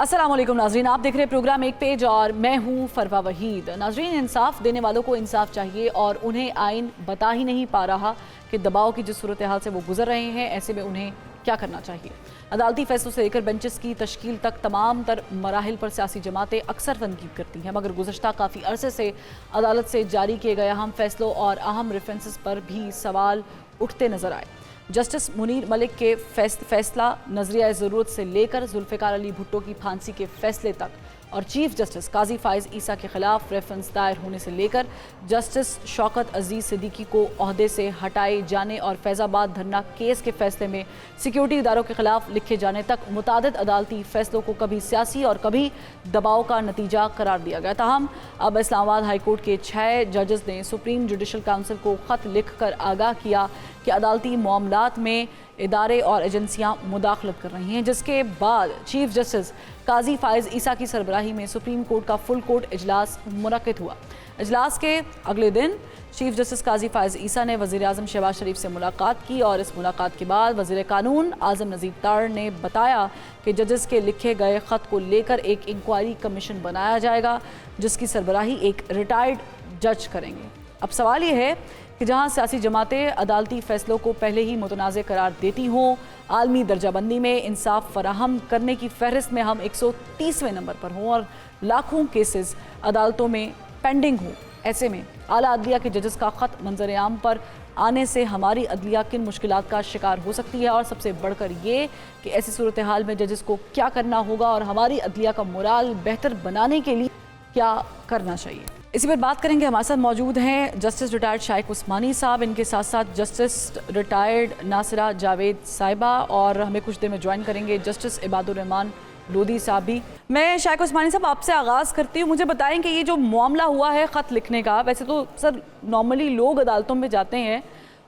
अस्सलाम वालेकुम नाजरीन, आप देख रहे हैं प्रोग्राम एक पेज और मैं हूं फरवा वहीद। नाजरीन, इंसाफ देने वालों को इंसाफ चाहिए और उन्हें आइन बता ही नहीं पा रहा कि दबाव की जिस सूरत हाल से वो गुजर रहे हैं, ऐसे में उन्हें क्या करना चाहिए। अदालती फैसलों से लेकर बेंचेस की तश्कील तक तमाम तर मराहिल पर सियासी जमातें अक्सर तनकीद करती हैं, मगर गुज़श्ता काफ़ी अरसे से अदालत से जारी किए गए अहम फैसलों और अहम रेफरेंसेस पर भी सवाल उठते नजर आए। जस्टिस मुनीर मलिक के फैसला नजरिया ज़रूरत से लेकर जुल्फ़िकार अली भुट्टो की फांसी के फैसले तक और चीफ जस्टिस काजी फाइज ईसा के खिलाफ रेफरेंस दायर होने से लेकर जस्टिस शौकत अजीज़ सिद्दीकी को ओहदे से हटाए जाने और फैज़ाबाद धरना केस के फैसले में सिक्योरिटी इदारों के खिलाफ लिखे जाने तक मुतादिद अदालती फैसलों को कभी सियासी और कभी दबाव का नतीजा करार दिया गया। ताहम अब इस्लामाबाद हाई कोर्ट के 6 जजेस ने सुप्रीम जुडिशल काउंसिल को ख़त लिख कर आगाह किया कि अदालती मामलात में इदारे और एजेंसियां मुदाखलत कर रही हैं, जिसके बाद चीफ जस्टिस काजी फाइज ईसा की सरबराही में सुप्रीम कोर्ट का फुल कोर्ट इजलास मुनक्किद हुआ। इजलास के अगले दिन चीफ जस्टिस काजी फाइज ईसा ने वज़ीर आज़म शहबाज शरीफ से मुलाकात की और इस मुलाकात के बाद वज़ीर कानून आज़म नज़ीर तार ने बताया कि जजेस के लिखे गए ख़त को लेकर एक इंक्वायरी कमीशन बनाया जाएगा, जिसकी सरबराही एक रिटायर्ड जज करेंगे। अब सवाल ये है कि जहां सियासी जमातें अदालती फ़ैसलों को पहले ही मुतनाज़ करार देती हों, आलमी दर्जाबंदी में इंसाफ फराहम करने की फहरिस्त में हम 130वें नंबर पर हों और लाखों केसेस अदालतों में पेंडिंग हों, ऐसे में आला अदलिया के जजेस का ख़त मंजर आम पर आने से हमारी अदलिया किन मुश्किलात का शिकार हो सकती है, और सबसे बढ़कर ये कि ऐसी सूरत हाल में जजेस को क्या करना होगा और हमारी अदलिया का मोराल बेहतर बनाने के लिए क्या करना चाहिए। इसी पर बात करेंगे। हमारे साथ मौजूद हैं जस्टिस रिटायर्ड शाइक उस्मानी साहब, इनके साथ साथ जस्टिस रिटायर्ड नासिरा जावेद साहिबा, और हमें कुछ देर में ज्वाइन करेंगे जस्टिस इबादुर रहमान लोधी साहब भी। मैं शाइक उस्मानी साहब आपसे आगाज़ करती हूँ, मुझे बताएं कि ये जो मामला हुआ है ख़त लिखने का, वैसे तो सर नॉर्मली लोग अदालतों में जाते हैं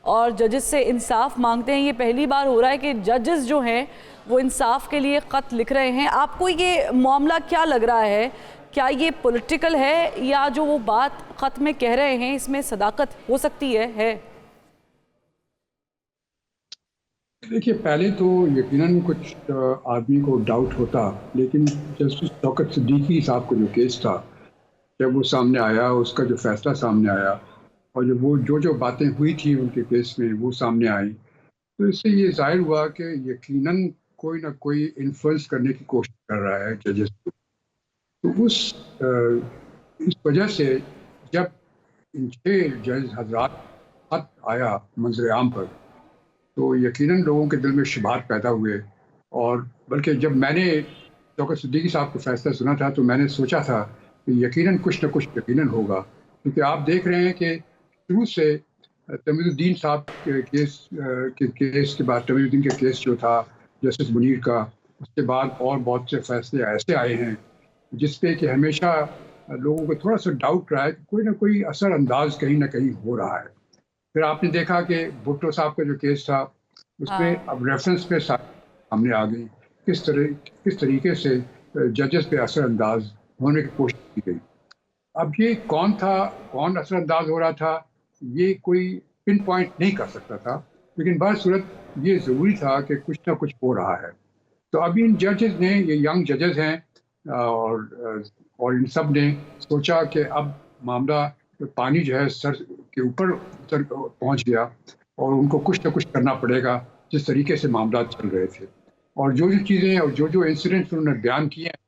और जजेस से इंसाफ मांगते हैं, ये पहली बार हो रहा है कि जजेस जो हैं वो इंसाफ के लिए ख़त लिख रहे हैं। आपको ये मामला क्या लग रहा है, क्या ये पॉलिटिकल है या जो वो बात ख़त में कह रहे हैं इसमें सदाकत हो सकती है? देखिए, पहले तो यकीनन कुछ आदमी को डाउट होता, लेकिन जस्टिस शौकत सिद्दीकी साहब का जो केस था, जब वो सामने आया, उसका जो फैसला सामने आया और जब वो जो बातें हुई थी उनके केस में वो सामने आई, तो इससे ये जाहिर हुआ कि यकीनन कोई ना कोई इन्फ्लुएंस करने की कोशिश कर रहा है जजेस को। तो इस वजह से जब इन 6 जज हजरात खत आया मंजर आम पर, तो यकीनन लोगों के दिल में शुबहात पैदा हुए। और बल्कि जब मैंने शौकत सिद्दीकी साहब का फैसला सुना था तो मैंने सोचा था कि यकीनन कुछ न कुछ यकीनन होगा, क्योंकि आप देख रहे हैं कि शुरू से तमीज़ुद्दीन साहब के केस के बाद, तमीज़ुद्दीन के केस जो था जस्टिस मुनीर का, उसके बाद और बहुत से फैसले ऐसे आए हैं जिस पे कि हमेशा लोगों को थोड़ा सा डाउट रहा है कि कोई ना कोई असर अंदाज कहीं ना कहीं हो रहा है। फिर आपने देखा कि भुट्टो साहब का जो केस था उसमें अब रेफरेंस पे सामने आ गई किस तरीके से जजेस पे असर अंदाज होने की कोशिश की गई। अब ये कौन था, कौन असर अंदाज हो रहा था, ये कोई पिन पॉइंट नहीं कर सकता था, लेकिन बहरसूरत ये ज़रूरी था कि कुछ ना कुछ हो रहा है। तो अभी इन जजेस ने, ये यंग जजेस हैं, और इन सब ने सोचा कि अब मामला पानी जो है सर के ऊपर पहुंच गया और उनको कुछ ना कुछ करना पड़ेगा, जिस तरीके से मामला चल रहे थे। और जो चीज़ें और जो इंसिडेंट्स उन्होंने बयान किए हैं,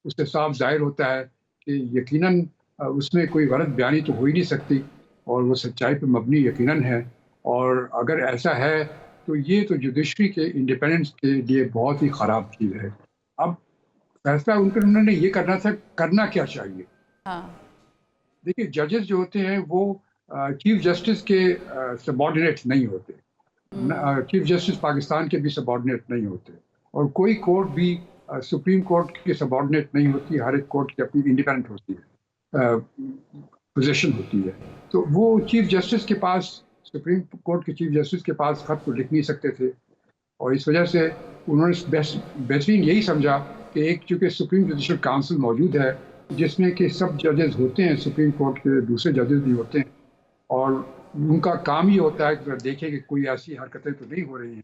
उससे साफ जाहिर होता है कि यकीनन उसमें कोई गलत बयानी तो हो ही नहीं सकती और वो सच्चाई पर मबनी यकीनन है। और अगर ऐसा है तो ये तो जुडिशरी के इंडिपेंडेंस के लिए बहुत ही ख़राब चीज़ है। अब फैसला उन्होंने ये करना था, करना क्या चाहिए। देखिए, जजेस जो होते हैं वो चीफ जस्टिस के सबऑर्डिनेट नहीं होते, चीफ जस्टिस पाकिस्तान के भी सबऑर्डिनेट नहीं होते, और कोई कोर्ट भी सुप्रीम कोर्ट के सबऑर्डिनेट नहीं होती। हर एक कोर्ट की अपनी इंडिपेंडेंट होती है, पोजीशन होती है। तो वो चीफ जस्टिस के पास, सुप्रीम कोर्ट के चीफ जस्टिस के पास खत को लिख नहीं सकते थे, और इस वजह से उन्होंने बेहतरीन यही समझा कि एक चूँकि सुप्रीम जुडिशल काउंसिल मौजूद है जिसमें कि सब जजेस होते हैं, सुप्रीम कोर्ट के दूसरे जजेस भी होते हैं, और उनका काम ही होता है कि देखें कि कोई ऐसी हरकतें तो नहीं हो रही हैं।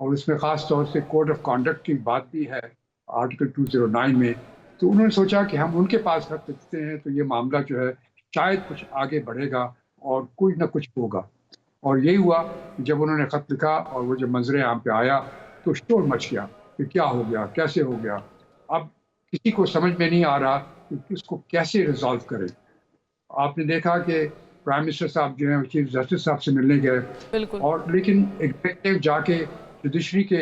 और उसमें ख़ास तौर से कोड ऑफ कॉन्डक्ट की बात भी है आर्टिकल 209 में, तो उन्होंने सोचा कि हम उनके पास खत लिखते हैं तो ये मामला जो है शायद कुछ आगे बढ़ेगा और कुछ ना कुछ होगा। और यही हुआ, जब उन्होंने खत लिखा और वो जब मंजर आम पे आया तो शोर मच गया कि क्या हो गया, कैसे हो गया। अब किसी को समझ में नहीं आ रहा कि इसको कैसे रिजॉल्व करें। आपने देखा कि प्राइम मिनिस्टर साहब जो हैं चीफ जस्टिस साहब से मिलने गए, बिल्कुल। और लेकिन एग्जीक्यूटिव जाके जुडिशरी के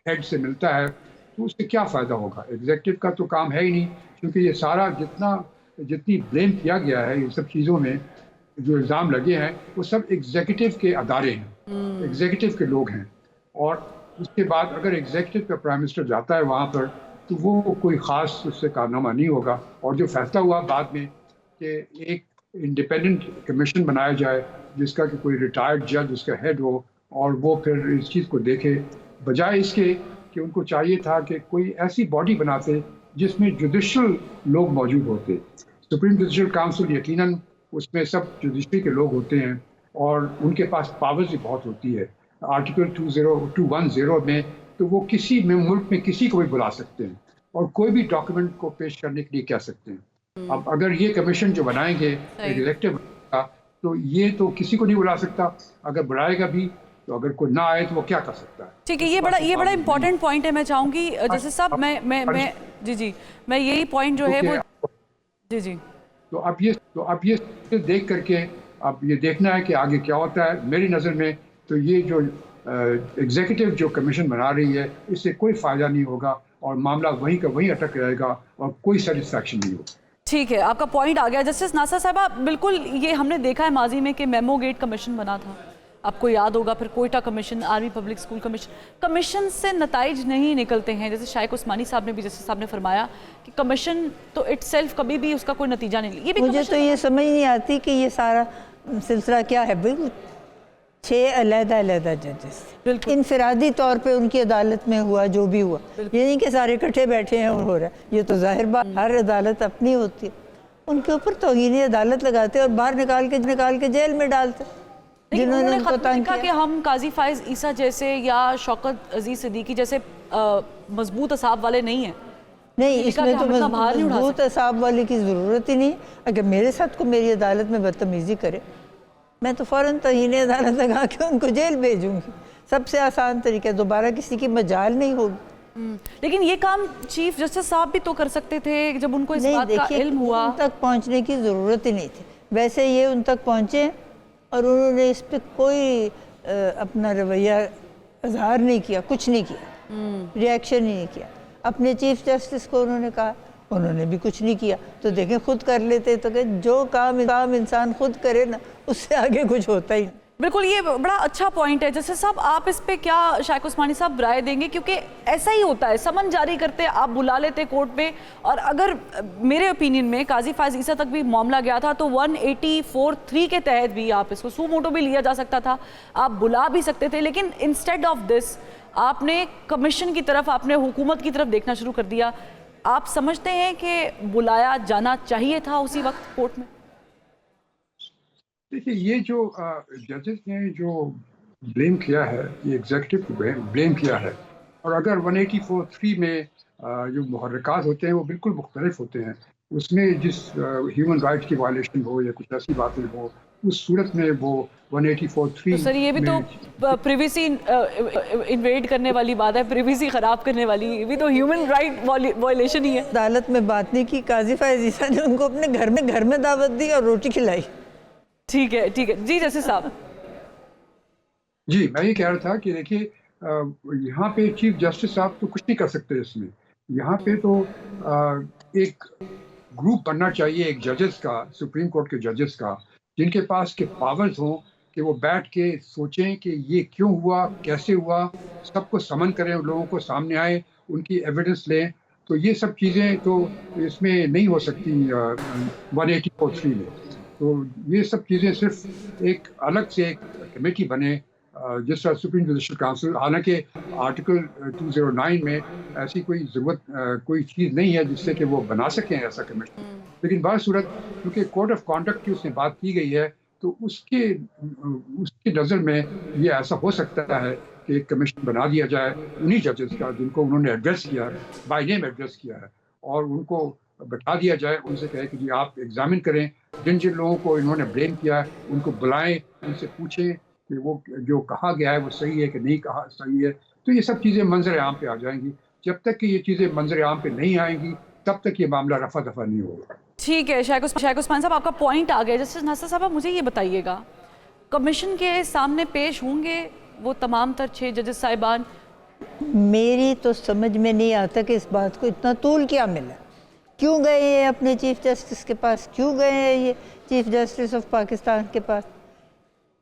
हेड से मिलता है तो उससे क्या फ़ायदा होगा। एग्जीक्यूटिव का तो काम है ही नहीं, क्योंकि ये सारा जितनी ब्लेम किया गया है इन सब चीज़ों में, जो इल्ज़ाम लगे हैं वो सब एग्जीक्यूटिव के अदारे हैं, एग्जीक्यूटिव के लोग हैं। और उसके बाद अगर एग्जीक्यूटिव का प्राइम मिनिस्टर जाता है वहाँ पर तो वो कोई ख़ास उससे कारनामा नहीं होगा। और जो फैसला हुआ बाद में कि एक इंडिपेंडेंट कमीशन बनाया जाए जिसका कि कोई रिटायर्ड जज उसका हेड हो और वो फिर इस चीज़ को देखे, बजाय इसके कि उनको चाहिए था कि कोई ऐसी बॉडी बनाते जिसमें जुडिशल लोग मौजूद होते। सुप्रीम जुडिशल काउंसिल यकीनन उसमें सब जुडिशरी के लोग होते हैं और उनके पास पावर्स भी बहुत होती है। आर्टिकल 210 में तो वो किसी में मुल्क में किसी को भी बुला सकते हैं और कोई भी डॉक्यूमेंट को पेश करने के लिए कह सकते हैं। अब अगर ये कमीशन जो बनाएंगे एग्जीक्यूटिव का, तो ये तो किसी को नहीं बुला सकता। अगर बुलाएगा भी तो अगर कोई ना आए तो वो क्या कर सकता है। ठीक है, ये बड़ा इंपॉर्टेंट पॉइंट है। मैं चाहूंगी जैसे साहब मैं जी मैं यही पॉइंट जो है वो जी तो अब ये देख करके अब ये देखना है कि आगे क्या होता है। मेरी नज़र में तो ये जो एग्जीक्यूटिव जो कमीशन बना रही है इससे कोई फ़ायदा नहीं होगा और मामला वहीं का वहीं अटक रहेगा और कोई सेटिस्फैक्शन नहीं होगा। ठीक है, आपका पॉइंट आ गया जस्टिस नासर साहबा। बिल्कुल, ये हमने देखा है माजी में कि मेमो गेट कमीशन बना था, आपको याद होगा, फिर Quetta commission, army public school commission से नताइज नहीं निकलते हैं। जैसे शाइक उस्मानी साहब ने भी जस्टिस साहब ने फरमाया कि कमीशन तो इटसेल्फ कभी भी उसका कोई नतीजा नहीं। ये भी मुझे तो ये समझ नहीं आती कि ये सारा सिलसिला क्या है। बिल्कुल 6 अलग-अलग जजेस इनफरादी तौर पे उनकी अदालत में हुआ जो भी हुआ, ये नहीं कि सारे इकट्ठे बैठे हैं और हो रहा है। ये तो जाहिर बात, हर अदालत अपनी होती है। उनके ऊपर तौहीन अदालत लगाते और बाहर निकाल के जेल में डालते जिन्होंने उनको तंग किया। कि हम काजी फाइज ईसा जैसे या शौकत अजीज सिद्दीकी जैसे मजबूत असाब वाले नहीं हैं। नहीं, इसमें तो मजबूत असाब वाले की ज़रूरत ही नहीं। अगर मेरे साथ को मेरी अदालत में बदतमीज़ी करे, मैं तो फ़ौरन तौहीन अदालत लगा के उनको जेल भेजूंगी। सबसे आसान तरीका, दोबारा किसी की मजाल नहीं होगी। लेकिन ये काम चीफ जस्टिस साहब भी तो कर सकते थे जब उनको इस बात का इल्म हुआ। उन तक पहुंचने की ज़रूरत ही नहीं थी। वैसे ये उन तक पहुंचे और उन्होंने इस पर कोई अपना रवैया इजहार नहीं किया, कुछ नहीं किया, रिएक्शन ही नहीं किया। अपने चीफ जस्टिस को उन्होंने कहा, उन्होंने भी कुछ नहीं किया। तो देखें, खुद कर लेते तो कि जो काम इंसान खुद करे ना, उससे आगे कुछ होता ही नहीं। बिल्कुल, ये बड़ा अच्छा पॉइंट है। जैसे साहब, आप इस पे क्या शाइक उस्मानी साहब राय देंगे? क्योंकि ऐसा ही होता है, समन जारी करते आप बुला लेते कोर्ट में, और अगर मेरे ओपिनियन में काजी फाइज ईसा तक भी मामला गया था तो 184(3) के तहत भी आप इसको सू मोटो भी लिया जा सकता था, आप बुला भी सकते थे। लेकिन इंस्टेड ऑफ दिस आपने कमीशन की तरफ, आपने हुकूमत की तरफ देखना शुरू कर दिया। आप समझते हैं कि बुलाया जाना चाहिए था उसी वक्त कोर्ट में? देखिए, ये जो जजेस ने जो ब्लेम किया है, ये एग्जीक्यूटिव को ब्लेम किया है। और अगर 184(3) में जो मुहर्रिकात होते हैं वो बिल्कुल मुख्तलिफ होते हैं। उसमें जिस ह्यूमन राइट्स की वायलेशन हो या कुछ ऐसी बातें हो, उस सूरत में वो 184(3) तो सर, ये भी तो प्रिवेसी इन्वेड करने वाली बात है, प्रिवेसी ख़राब करने वाली, ये भी तो ह्यूमन राइट वायलेशन ही है। अदालत में बात नहीं की, काजी फाइज ईसा ने उनको अपने घर में दावत दी और रोटी खिलाई। ठीक है जी जैसे साहब। जी, मैं ये कह रहा था कि देखिए, यहाँ पे चीफ जस्टिस साहब तो कुछ नहीं कर सकते इसमें। यहाँ पे तो एक ग्रुप बनना चाहिए एक जजेस का, सुप्रीम कोर्ट के जजेस का, जिनके पास के पावर्स हों कि वो बैठ के सोचें कि ये क्यों हुआ, कैसे हुआ, सबको समन करें, लोगों को सामने आए, उनकी एविडेंस लें। तो ये सब चीज़ें तो इसमें नहीं हो सकती 184(3) में। तो ये सब चीज़ें सिर्फ एक अलग से एक कमेटी बने, जिस तरह सुप्रीम जुडिशल काउंसिल, हालांकि आर्टिकल 209 में ऐसी कोई ज़रूरत, कोई चीज़ नहीं है जिससे कि वो बना सकें ऐसा कमेटी। लेकिन बासूरत क्योंकि कोड ऑफ कॉन्डक्ट की उसमें बात की गई है, तो उसकी नज़र में ये ऐसा हो सकता है کہ ایک کمیشن بنا دیا جائے انہی ججز کا جن کو انہوں نے ایڈریس کیا ہے، بائی نیم ایڈریس کیا ہے، اور ان کو بتا دیا جائے، ان سے کہے کہ جی آپ ایگزامن کریں، جن جن لوگوں کو انہوں نے بلیم کیا ہے ان کو بلائیں، ان سے پوچھیں کہ وہ جو کہا گیا ہے وہ صحیح ہے کہ نہیں کہا صحیح ہے. تو یہ سب چیزیں منظر عام پہ آ جائیں گی. جب تک کہ یہ چیزیں منظر عام پہ نہیں آئیں گی تب تک یہ معاملہ رفع دفع نہیں ہوگا. ٹھیک ہے شیخ عثمان صاحب، آپ کا پوائنٹ آ گیا. جسٹس ناصر صاحب مجھے یہ بتائیے گا، کمیشن کے سامنے پیش ہوں گے وہ تمام تر 6 ججز صاحبان؟ میری تو سمجھ میں نہیں آتا کہ اس بات کو اتنا طول کیا ملا. کیوں گئے ہیں اپنے چیف جسٹس کے پاس؟ کیوں گئے ہیں یہ چیف جسٹس آف پاکستان کے پاس؟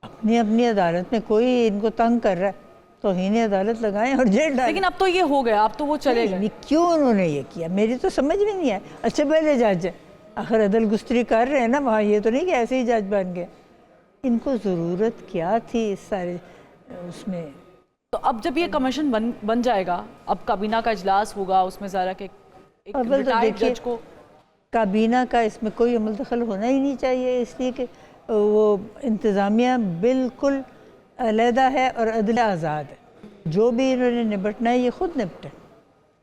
اپنی عدالت میں کوئی ان کو تنگ کر رہا ہے، توہین عدالت لگائیں اور جیل ڈالیں. لیکن اب تو یہ ہو گیا، اب تو وہ چلے گئے. کیوں انہوں نے یہ کیا میری تو سمجھ میں نہیں آیا. اچھا پہلے جج آخر عدل گستری کر رہے ہیں نا وہاں، یہ تو نہیں کہ ایسے ہی جج بن گئے. ان کو ضرورت کیا تھی اس سارے اس میں؟ تو اب جب یہ کمیشن بن جائے گا، اب کابینہ کا اجلاس ہوگا، اس میں ظاہر کہ ایک ریٹائرڈ جج کو کابینہ کا اس میں کوئی عمل دخل ہونا ہی نہیں چاہیے، اس لیے کہ وہ انتظامیہ بالکل علیحدہ ہے اور عدل آزاد ہے. جو بھی انہوں نے نپٹنا ہے یہ خود نپٹیں.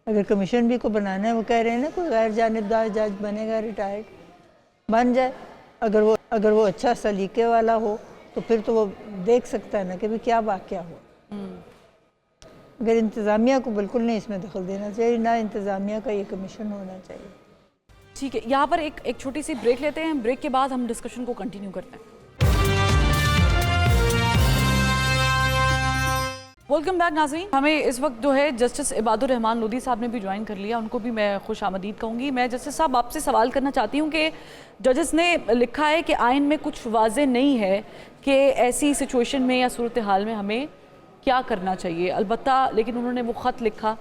اگر کمیشن بھی کو بنانا ہے، وہ کہہ رہے ہیں نا کوئی غیر جانبدار جج بنے گا ریٹائرڈ، بن جائے. اگر وہ اچھا سلیقے والا ہو تو پھر تو وہ دیکھ سکتا ہے نا کہ بھی کیا واقعہ ہو. اگر انتظامیہ کو بالکل نہیں اس میں دخل دینا چاہیے، نہ انتظامیہ کا یہ کمیشن ہونا چاہیے. ٹھیک ہے، یہاں پر ایک چھوٹی سی بریک لیتے ہیں. بریک کے بعد ہم ڈسکشن کو کنٹینیو کرتے ہیں. ویلکم بیک ناظرین. ہمیں اس وقت جو ہے جسٹس عباد الرحمان لودھی صاحب نے بھی جوائن کر لیا، ان کو بھی میں خوش آمدید کہوں گی. میں جسٹس صاحب آپ سے سوال کرنا چاہتی ہوں کہ ججز نے لکھا ہے کہ آئین میں کچھ واضح نہیں ہے کہ ایسی سچویشن میں یا صورتحال میں ہمیں کیا کرنا چاہیے. البتہ لیکن انہوں نے وہ خط لکھا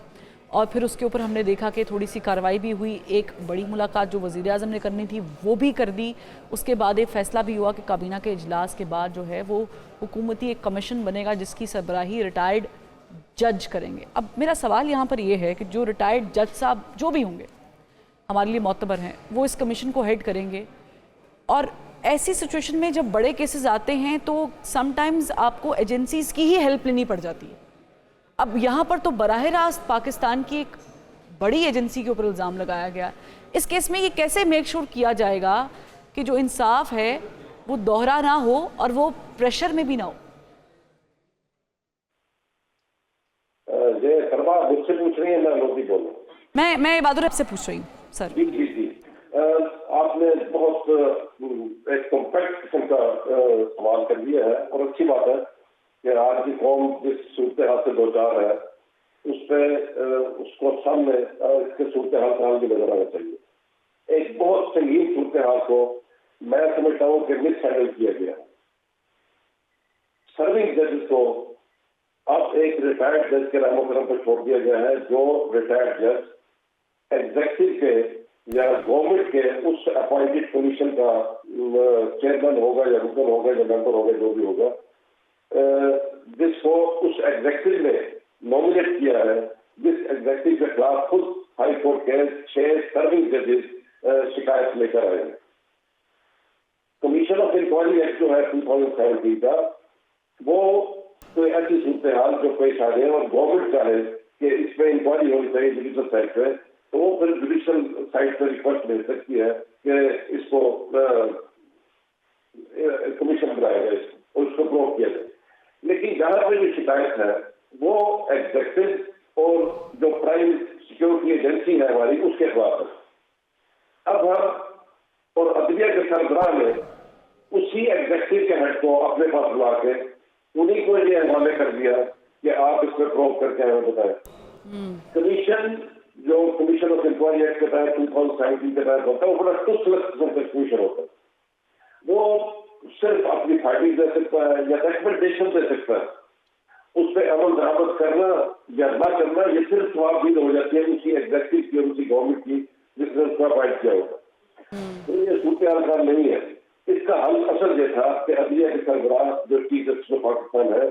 اور پھر اس کے اوپر ہم نے دیکھا کہ تھوڑی سی کارروائی بھی ہوئی. ایک بڑی ملاقات جو وزیر اعظم نے کرنی تھی وہ بھی کر دی. اس کے بعد ایک فیصلہ بھی ہوا کہ کابینہ کے اجلاس کے بعد جو ہے وہ حکومتی ایک کمیشن بنے گا جس کی سربراہی ریٹائرڈ جج کریں گے. اب میرا سوال یہاں پر یہ ہے کہ جو ریٹائرڈ جج صاحب جو بھی ہوں گے ہمارے لیے معتبر ہیں، وہ اس کمیشن کو ہیڈ کریں گے. اور ایسی سچویشن میں جب بڑے کیسز آتے ہیں تو سم ٹائمز آپ کو ایجنسیز کی ہی ہیلپ لینی پڑ جاتی ہے. اب یہاں پر تو براہ راست پاکستان کی ایک بڑی ایجنسی کے اوپر الزام لگایا گیا. اس کیس میں یہ کیسے میک شور کیا جائے گا کہ جو انصاف ہے وہ دوہرا نہ ہو اور وہ پریشر میں بھی نہ ہو؟ مجھ سے پوچھ رہی ہیں، میں لوگ بول رہا ہوں. میں عباد الرحمان سے پوچھ رہی ہوں سر. جی آپ نے بہت ایک کمپیکٹ قسم کا سوال کر دیا ہے اور اچھی بات ہے کہ آج کی قوم جس صورتحال سے دو چار ہے اس پہ اس کو سامنے اس کے صورتحال کا حل بھی نظر آنا چاہیے. ایک بہت سنگین صورتحال کو میں سمجھتا ہوں کہ مس ہینڈل کیا گیا. سرونگ ججز کو اب ایک ریٹائرڈ جج کے رحم و کرم پر چھوڑ دیا گیا ہے. جو ریٹائرڈ جج ایگزیکٹو کے یا گورنمنٹ کے اس اپوائنٹڈ کمیشن کا چیئرمین ہوگا یا رکن ہوگا یا ممبر ہوگا جو بھی ہوگا، جس کو اس ایگزیکٹو نے نامنیٹ کیا ہے، جس ایگزیکٹو کے خلاف خود ہائی کورٹ کے 6 سرونگ ججز شکایت لے کر آئے ہیں. کمیشن آف انکوائری ایکٹ جو ہے 2017 کا، وہ کوئی ایسی صورتحال جو پیش آ رہی ہے اور گورنمنٹ چاہے کہ اس پہ انکوائری ہونی چاہیے جوڈیشل سائٹ پہ، تو وہ پھر جوڈیشل سائٹ پہ ریکویسٹ بھیج سکتی ہے کہ اس کو کمیشن بنایا جائے اور اس کو پروو کیا جائے. لیکن جہاں پہ جو شکایت ہے وہ ایگزیکٹو اور جو پرائم سیکورٹی ایجنسی ہے ہماری اس کے خلاف ہے. اب ہم اور عدلیہ کے سربراہ نے اسی ایگزیکٹو کے ہیڈ کو اپنے پاس بلا کے انہیں کو یہ حوالے کر دیا کہ آپ اس پہ پروو کر کے ہمیں بتائیں. کمیشن جو کمیشن آف انکوائری ایکٹ کے تحت 2017 کے تحت ہوتا ہے وہ بڑا ٹوسلس قسم کا کمیشن ہوتا ہے. وہ صرف اپنی فائنڈنگ دے سکتا ہے یا ریکمنڈیشن دے سکتا ہے. اس پہ عمل درآمد کرنا یا نہ کرنا یہ صرف جوابدید ہو جاتی ہے اسی ایگزیکٹو کی اور اسی گورنمنٹ کی جس نے اس کو اپائنٹ کیا ہوتا. تو یہ صورتحال کا نہیں ہے. اس کا حل اصل یہ تھا کہ عدلیہ کے سربراہ جو چیف جسٹس آف پاکستان ہے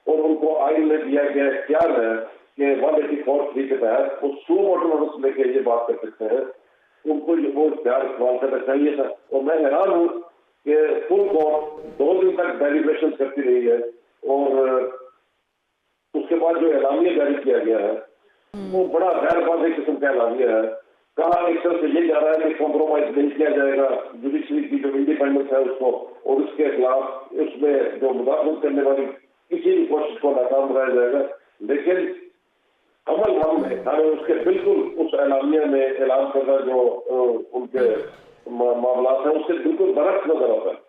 اور ان کو آئین میں دیا گیا اختیار ہے کہ 184(3) کے تحت وہ سو موٹر نوٹس لے کے یہ بات کر سکتے ہیں. ان کو وہ اختیار استعمال کرنا چاہیے تھا. اور میں حیران ہوں کہ فل کورٹ 2 دن تک ڈیلیبریشن کرتی رہی ہے اور उसके बाद जो एलामिया जारी किया गया है वो बड़ा गैर वाज़ेह किस्म का एलामिया है। कहा एक तरफ से ये जा रहा है कि कॉम्प्रोमाइज नहीं किया जाएगा जुडिशरी की जो इंडिपेंडेंस है उसको, और उसके खिलाफ उसमें जो मुदाखलत करने वाली किसी भी कोशिश को नाकाम बनाया जाएगा। लेकिन अमल हमें उसके बिल्कुल उस एलामिया में ऐलान करना जो उनके मामला है उससे बिल्कुल बरक्स नजर आता है।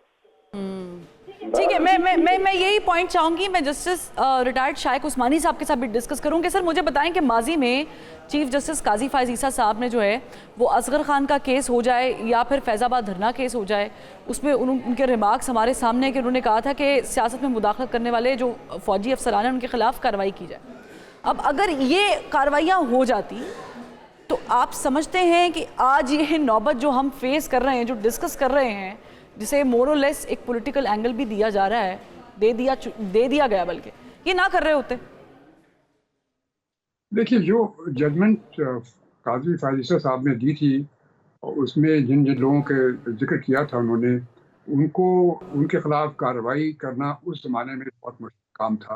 ठीक है, मैं यही पॉइंट चाहूंगी, मैं जस्टिस रिटायर्ड शाइक उस्मानी साहब के साथ भी डिस्कस करूंगी। सर मुझे बताएं कि माजी में चीफ जस्टिस काजी फायज़ ईसा साहब ने जो है वो असगर खान का केस हो जाए या फिर फैज़ाबाद धरना केस हो जाए, उसमें उनके रिमार्क्स हमारे सामने कि उन्होंने कहा था कि सियासत में मुदाखलत करने वाले जो फ़ौजी अफसरान हैं उनके खिलाफ कार्रवाई की जाए। अब अगर ये कार्रवाइयाँ हो जाती तो आप समझते हैं कि आज ये नौबत जो हम फेस कर रहे हैं, जो डिस्कस कर रहे हैं, जिसे मोर और लेस एक पॉलिटिकल एंगल भी दिया जा रहा है, दे दिया गया, बल्कि ये ना कर रहे होते? देखिए, जो जजमेंट काजी फायज़ ईसा साहब ने दी थी उसमें जिन जिन लोगों के जिक्र किया था उन्होंने, उनको उनके खिलाफ कार्रवाई करना उस ज़माने में बहुत मुश्किल काम था,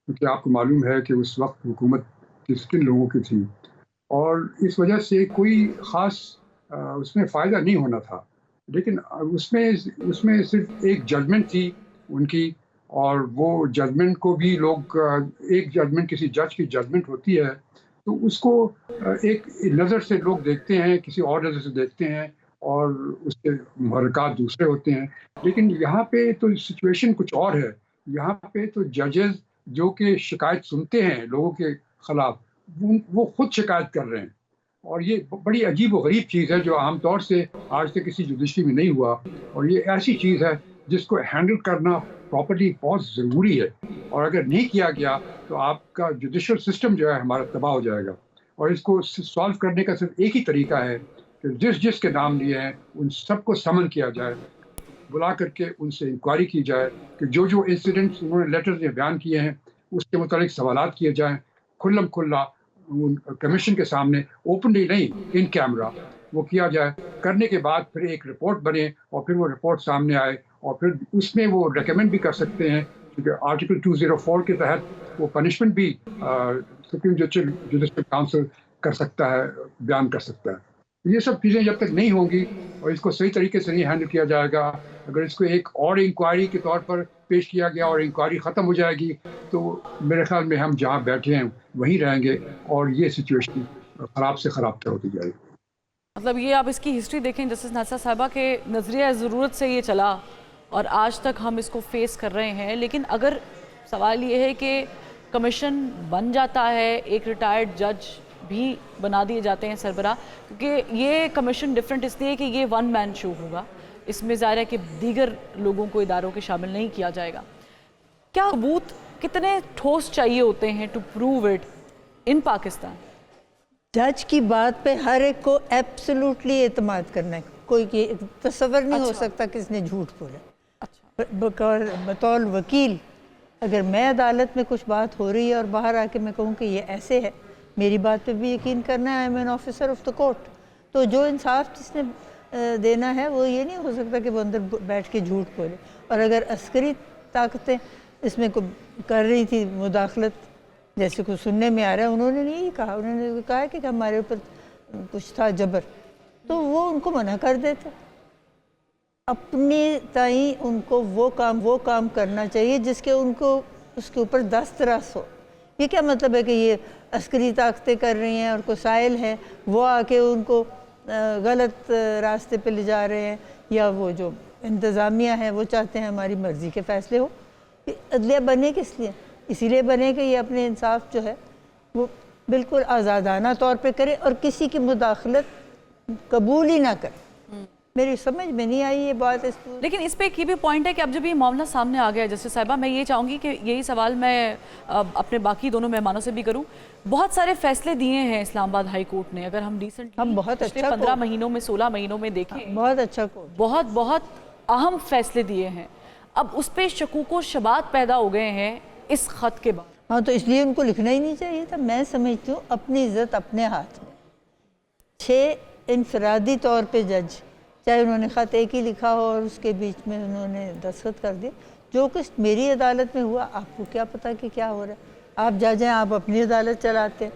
क्योंकि आपको मालूम है कि उस वक्त हुकूमत किन लोगों की थी और इस वजह से कोई ख़ास उसमें फ़ायदा नहीं होना था। लेकिन उसमें सिर्फ एक जजमेंट थी उनकी, और वो जजमेंट को भी लोग, एक जजमेंट किसी जज की जजमेंट होती है तो उसको एक नज़र से लोग देखते हैं, किसी और नज़र से देखते हैं और उसके मुहर्रिकात दूसरे होते हैं। लेकिन यहाँ पे तो सिचुएशन कुछ और है। यहाँ पे तो जजेस जो कि शिकायत सुनते हैं लोगों के ख़िलाफ़, वो खुद शिकायत कर रहे हैं, और ये बड़ी अजीब व गरीब चीज़ है जो आमतौर से आज तक किसी जुडिशरी में नहीं हुआ, और ये ऐसी चीज़ है जिसको हैंडल करना प्रॉपर्ली बहुत ज़रूरी है, और अगर नहीं किया गया तो आपका जुडिशल सिस्टम जो है हमारा तबाह हो जाएगा। और इसको सॉल्व करने का सिर्फ एक ही तरीका है कि जिसके नाम लिए हैं उन सबको समन किया जाए, बुला करके उनसे इंक्वायरी की जाए कि जो इंसिडेंट्स उन्होंने लेटर्स में बयान किए हैं उसके मुतालिक सवालात किए जाएँ, खुल्लम खुल्ला कमीशन के सामने, ओपनली नहीं, इन कैमरा वो किया जाए। करने के बाद फिर एक रिपोर्ट बने और फिर वो रिपोर्ट सामने आए, और फिर उसमें वो रेकमेंड भी कर सकते हैं, क्योंकि आर्टिकल 204 के तहत वो पनिशमेंट भी सुप्रीम जुडिशल काउंसिल कर सकता है, बयान कर सकता है। ये सब चीज़ें जब तक नहीं होंगी और इसको सही तरीके से नहीं हैंडल किया जाएगा, अगर इसको एक और इंक्वायरी के तौर पर पेश किया गया और इंक्वायरी ख़त्म हो जाएगी तो मेरे ख्याल में हम जहाँ बैठे हैं वहीं रहेंगे और ये सिचुएशन ख़राब से ख़राब तर होती जाएगी। मतलब ये आप इसकी हिस्ट्री देखें जस्टिस नासिर साहिबा के नज़रिया ज़रूरत से ये चला और आज तक हम इसको फेस कर रहे हैं। लेकिन अगर सवाल ये है कि कमीशन बन जाता है, एक रिटायर्ड जज भी बना दिए जाते हैं सरबराह, क्योंकि ये कमीशन डिफरेंट इसलिए कि ये वन मैन शो होगा, इसमें ज़ाहिर है कि दीगर लोगों को इदारों के शामिल नहीं किया जाएगा। क्या सबूत कितने ठोस चाहिए होते हैं to prove it in Pakistan? जज की बात पे हर एक को एब्सोल्युटली एतमाद करना है, कोई तसव्वुर नहीं हो सकता किसने झूठ बोला। अच्छा। बतौर वकील अगर मैं अदालत में कुछ बात हो रही है और बाहर आके मैं कहूँ कि ये ऐसे है, मेरी बात पे भी यकीन करना है, I am an officer of the court. तो जो इंसाफ जिसने देना है वो ये नहीं हो सकता कि वो अंदर बैठ के झूठ बोले। और अगर अस्करी ताकतें इसमें कर रही थी मुदाखलत, जैसे कुछ सुनने में आ रहा है, उन्होंने नहीं कहा, उन्होंने कहा कि हमारे ऊपर कुछ था जबर, तो वो उनको मना कर देते। अपने ताई उनको वो काम करना चाहिए जिसके उनको उसके ऊपर दस्तरस हो। ये क्या मतलब है कि ये अस्करी ताकतें कर रही हैं और कोसाइल हैं वो आके उनको गलत रास्ते पे ले जा रहे हैं, या वो जो इंतज़ामिया है वो चाहते हैं हमारी मर्ज़ी के फ़ैसले हो। अदलिया बने किस लिए? इसीलिए बने कि ये अपने इंसाफ जो है वो बिल्कुल आज़ादाना तौर पे करे और किसी की मुदाखलत कबूल ही ना करे। मेरी समझ में नहीं आई ये बात। लेकिन इस पे एक ये भी पॉइंट है कि अब जब ये मामला सामने आ गया जस्टिस साहिबा, मैं ये चाहूँगी कि यही सवाल मैं अपने बाकी दोनों मेहमानों से भी करूँ। बहुत सारे फैसले दिए हैं इस्लामाबाद हाई कोर्ट ने, अगर हम रिसेंटली बहुत अच्छा 15 महीनों में 16 महीनों में देखें, बहुत अच्छा कोर्ट, बहुत अहम फैसले दिए हैं। अब उस पर शकूक व शबात पैदा हो गए हैं इस ख़त के बाद। हाँ, तो इसलिए उनको लिखना ही नहीं चाहिए था। मैं समझती हूँ अपनी इज़्ज़त अपने हाथ में। 6 इनफरादी तौर पे जज, चाहे उन्होंने ख़त एक ही लिखा हो और उसके बीच में उन्होंने दस्तखत कर दिए, जो कुछ मेरी अदालत में हुआ आपको क्या पता कि क्या हो रहा है। آپ جج ہیں, آپ اپنی عدالت چلاتے ہیں,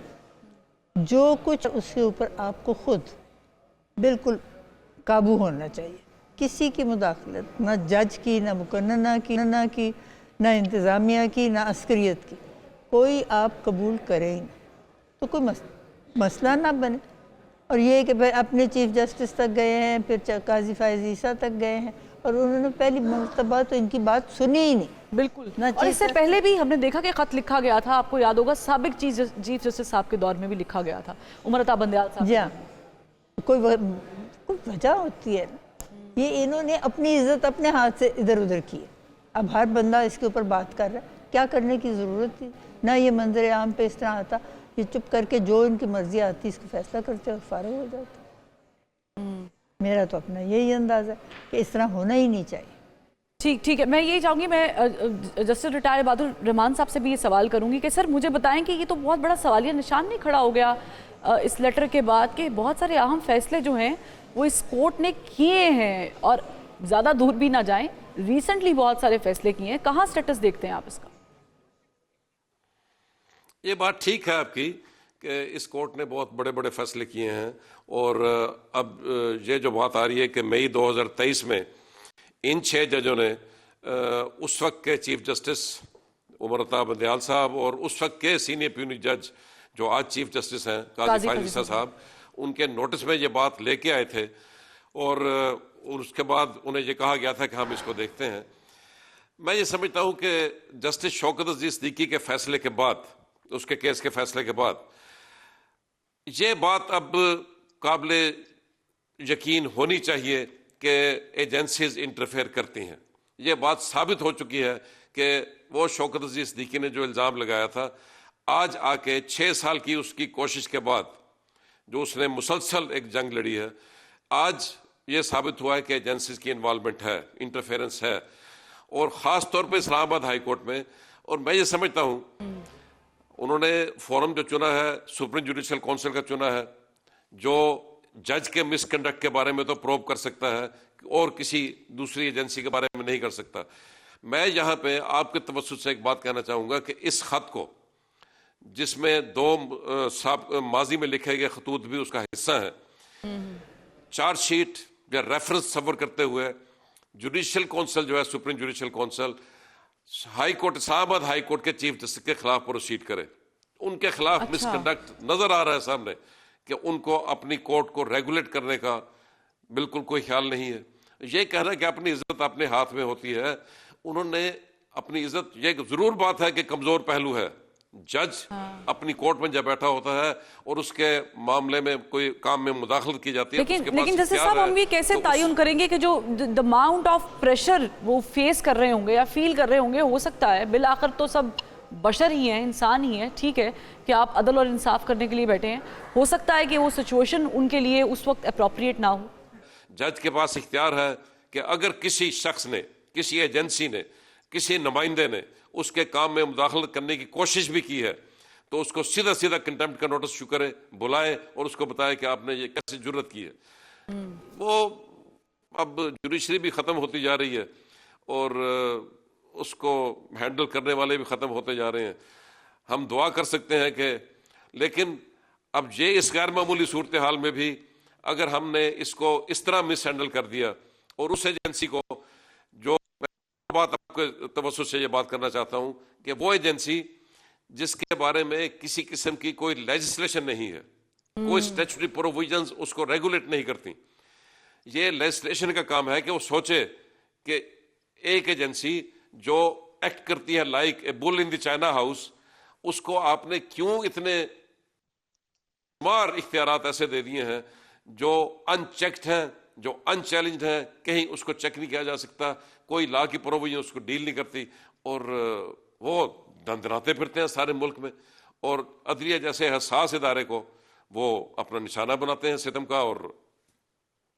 جو کچھ اس کے اوپر آپ کو خود بالکل قابو ہونا چاہیے. کسی کی مداخلت نہ جج کی, نہ مقننہ کی, نہ انتظامیہ کی, نہ عسکریت کی, کوئی آپ قبول کریں ہی نہ, تو کوئی مسئلہ نہ بنے. اور یہ کہ پھر اپنے چیف جسٹس تک گئے ہیں, پھر قاضی فائز عیسیٰ تک گئے ہیں, اور انہوں نے پہلی مرتبہ تو ان کی بات سنی ہی نہیں. بالکل. اور اس سے پہلے بھی ہم نے دیکھا کہ خط لکھا گیا تھا, آپ کو یاد ہوگا سابق چیف جسٹس صاحب کے دور میں بھی لکھا گیا تھا, عمر عطا بندیال صاحب. جی ہاں, کوئی وجہ ہوتی ہے. یہ انہوں نے اپنی عزت اپنے ہاتھ سے ادھر ادھر کی ہے. اب ہر بندہ اس کے اوپر بات کر رہا ہے, کیا کرنے کی ضرورت تھی؟ نہ یہ منظر عام پہ اس طرح آتا, یہ چپ کر کے جو ان کی مرضی آتی اس کو فیصلہ کرتے اور فارغ ہو جاتے. میرا تو اپنا یہی انداز ہے کہ اس طرح ہونا ہی نہیں چاہیے. ٹھیک ہے, میں یہی چاہوں گی, میں جسٹس ریٹائر عباد الرحمان صاحب سے بھی یہ سوال کروں گی کہ سر مجھے بتائیں کہ یہ تو بہت بڑا سوالیہ نشان نہیں کھڑا ہو گیا اس لیٹر کے بعد کہ بہت سارے اہم فیصلے جو ہیں وہ اس کورٹ نے کیے ہیں, اور زیادہ دور بھی نہ جائیں, ریسنٹلی بہت سارے فیصلے کیے ہیں, کہاں سٹیٹس دیکھتے ہیں آپ اس کا؟ یہ بات ٹھیک ہے آپ کی کہ اس کورٹ نے بہت بڑے بڑے فیصلے کیے ہیں, اور اب یہ جو بات آ رہی ہے کہ مئی 2023 میں ان 6 ججوں نے اس وقت کے چیف جسٹس عمر عطا بندیال صاحب اور اس وقت کے سینئر پیونی جج جو آج چیف جسٹس ہیں قاضی فائز عیسیٰ صاحب, ان کے نوٹس میں یہ بات لے کے آئے تھے, اور اس کے بعد انہیں یہ کہا گیا تھا کہ ہم اس کو دیکھتے ہیں. میں یہ سمجھتا ہوں کہ جسٹس شوکت عزیز صدیقی کے فیصلے کے بعد, اس کے کیس کے فیصلے کے بعد, یہ بات اب قابل یقین ہونی چاہیے کہ ایجنسیز انٹرفیئر کرتی ہیں. یہ بات ثابت ہو چکی ہے کہ وہ شوکت عزیز صدیقی نے جو الزام لگایا تھا, آج آ کے 6 سال کی اس کی کوشش کے بعد جو اس نے مسلسل ایک جنگ لڑی ہے, آج یہ ثابت ہوا ہے کہ ایجنسیز کی انوالومنٹ ہے, انٹرفیئرنس ہے, اور خاص طور پہ اسلام آباد ہائی کورٹ میں. اور میں یہ سمجھتا ہوں انہوں نے فورم جو چنا ہے سپریم جوڈیشل کونسل کا چنا ہے, جو جج کے مس کنڈکٹ کے بارے میں تو پروب کر سکتا ہے اور کسی دوسری ایجنسی کے بارے میں نہیں کر سکتا. میں یہاں پہ آپ کے توسط سے ایک بات کہنا چاہوں گا کہ اس خط کو, جس میں 2 ماضی میں لکھے گئے خطوط بھی اس کا حصہ ہیں, چارج شیٹ یا ریفرنس تصور کرتے ہوئے جوڈیشل کونسل جو ہے supreme judicial council high court Islamabad high court کے چیف جسٹس کے خلاف پروسیڈ کرے. ان کے خلاف مس کنڈکٹ نظر آ رہا ہے سامنے کہ ان کو اپنی کورٹ کو ریگولیٹ کرنے کا بالکل کوئی خیال نہیں ہے. یہ کہنا کہ اپنی عزت اپنے ہاتھ میں ہوتی ہے, انہوں نے اپنی عزت, یہ ضرور بات ہے کہ کمزور پہلو ہے, جج اپنی کورٹ میں جب بیٹھا ہوتا ہے اور اس کے معاملے میں کوئی کام میں مداخلت کی جاتی ہے, لیکن جسٹس صاحب ہم یہ کیسے تعین کریں گے کہ جو the amount of pressure وہ فیس کر رہے ہوں گے یا فیل کر رہے ہوں گے, ہو سکتا ہے بالآخر تو سب بشر ہی ہیں, انسان ہی ہیں, ٹھیک ہے کہ آپ عدل اور انصاف کرنے کے لیے بیٹھے ہیں, ہو سکتا ہے کہ وہ سچویشن ان کے لیے اس وقت اپروپریٹ نہ ہو. جج کے پاس اختیار ہے کہ اگر کسی شخص نے, کسی ایجنسی نے, کسی نمائندے نے اس کے کام میں مداخلت کرنے کی کوشش بھی کی ہے تو اس کو سیدھا کنٹمپٹ کا نوٹس ایشو کرے, بلائے اور اس کو بتائے کہ آپ نے یہ کیسے جرت کی ہے. وہ اب جوڈیشری بھی ختم ہوتی جا رہی ہے اور اس کو ہینڈل کرنے والے بھی ختم ہوتے جا رہے ہیں. ہم دعا کر سکتے ہیں کہ, لیکن اب یہ اس غیر معمولی صورتحال میں بھی اگر ہم نے اس کو اس طرح مس ہینڈل کر دیا, اور اس ایجنسی کو, جو بات آپ کے توسط سے یہ بات کرنا چاہتا ہوں کہ وہ ایجنسی جس کے بارے میں کسی قسم کی کوئی لیجسلیشن نہیں ہے, کوئی اسٹیچوٹری پروویژنز اس کو ریگولیٹ نہیں کرتی, یہ لیجسلیشن کا کام ہے کہ وہ سوچے کہ ایک ایجنسی جو ایکٹ کرتی ہے like a bull in the china house, اس کو آپ نے کیوں اتنے مار اختیارات ایسے دے دیے ہیں جو ان چیکڈ ہیں, جو ان چیلنجڈ ہیں, کہیں اس کو چیک نہیں کیا جا سکتا, کوئی لا کی پروویژن اس کو ڈیل نہیں کرتی, اور وہ دندناتے پھرتے ہیں سارے ملک میں, اور عدلیہ جیسے حساس ادارے کو وہ اپنا نشانہ بناتے ہیں ستم کا, اور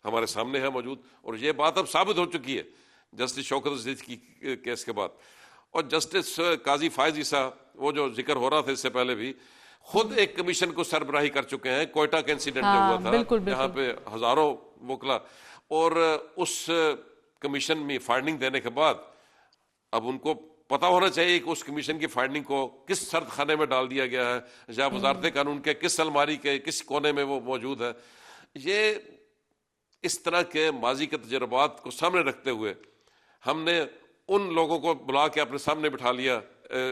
ہمارے سامنے ہے موجود. اور یہ بات اب ثابت ہو چکی ہے جسٹس شوکت عزیز کی کیس کے بعد. اور جسٹس قاضی فائز عیسیٰ, وہ جو ذکر ہو رہا تھا اس سے پہلے بھی, خود ایک کمیشن کو سربراہی کر چکے ہیں. کوئٹہ کا انسیڈنٹ جو ہوا تھا جہاں پہ ہزاروں وکلا, اور اس کمیشن میں فائنڈنگ دینے کے بعد اب ان کو पता होना चाहिए कि उस कमीशन की फाइंडिंग को किस सर्द खाने में डाल दिया गया है, या वजारत कानून के किस अलमारी के किस कोने में वो मौजूद है। ये इस तरह के माजी के तजर्बात को सामने रखते हुए हमने उन लोगों को बुला के अपने सामने बिठा लिया,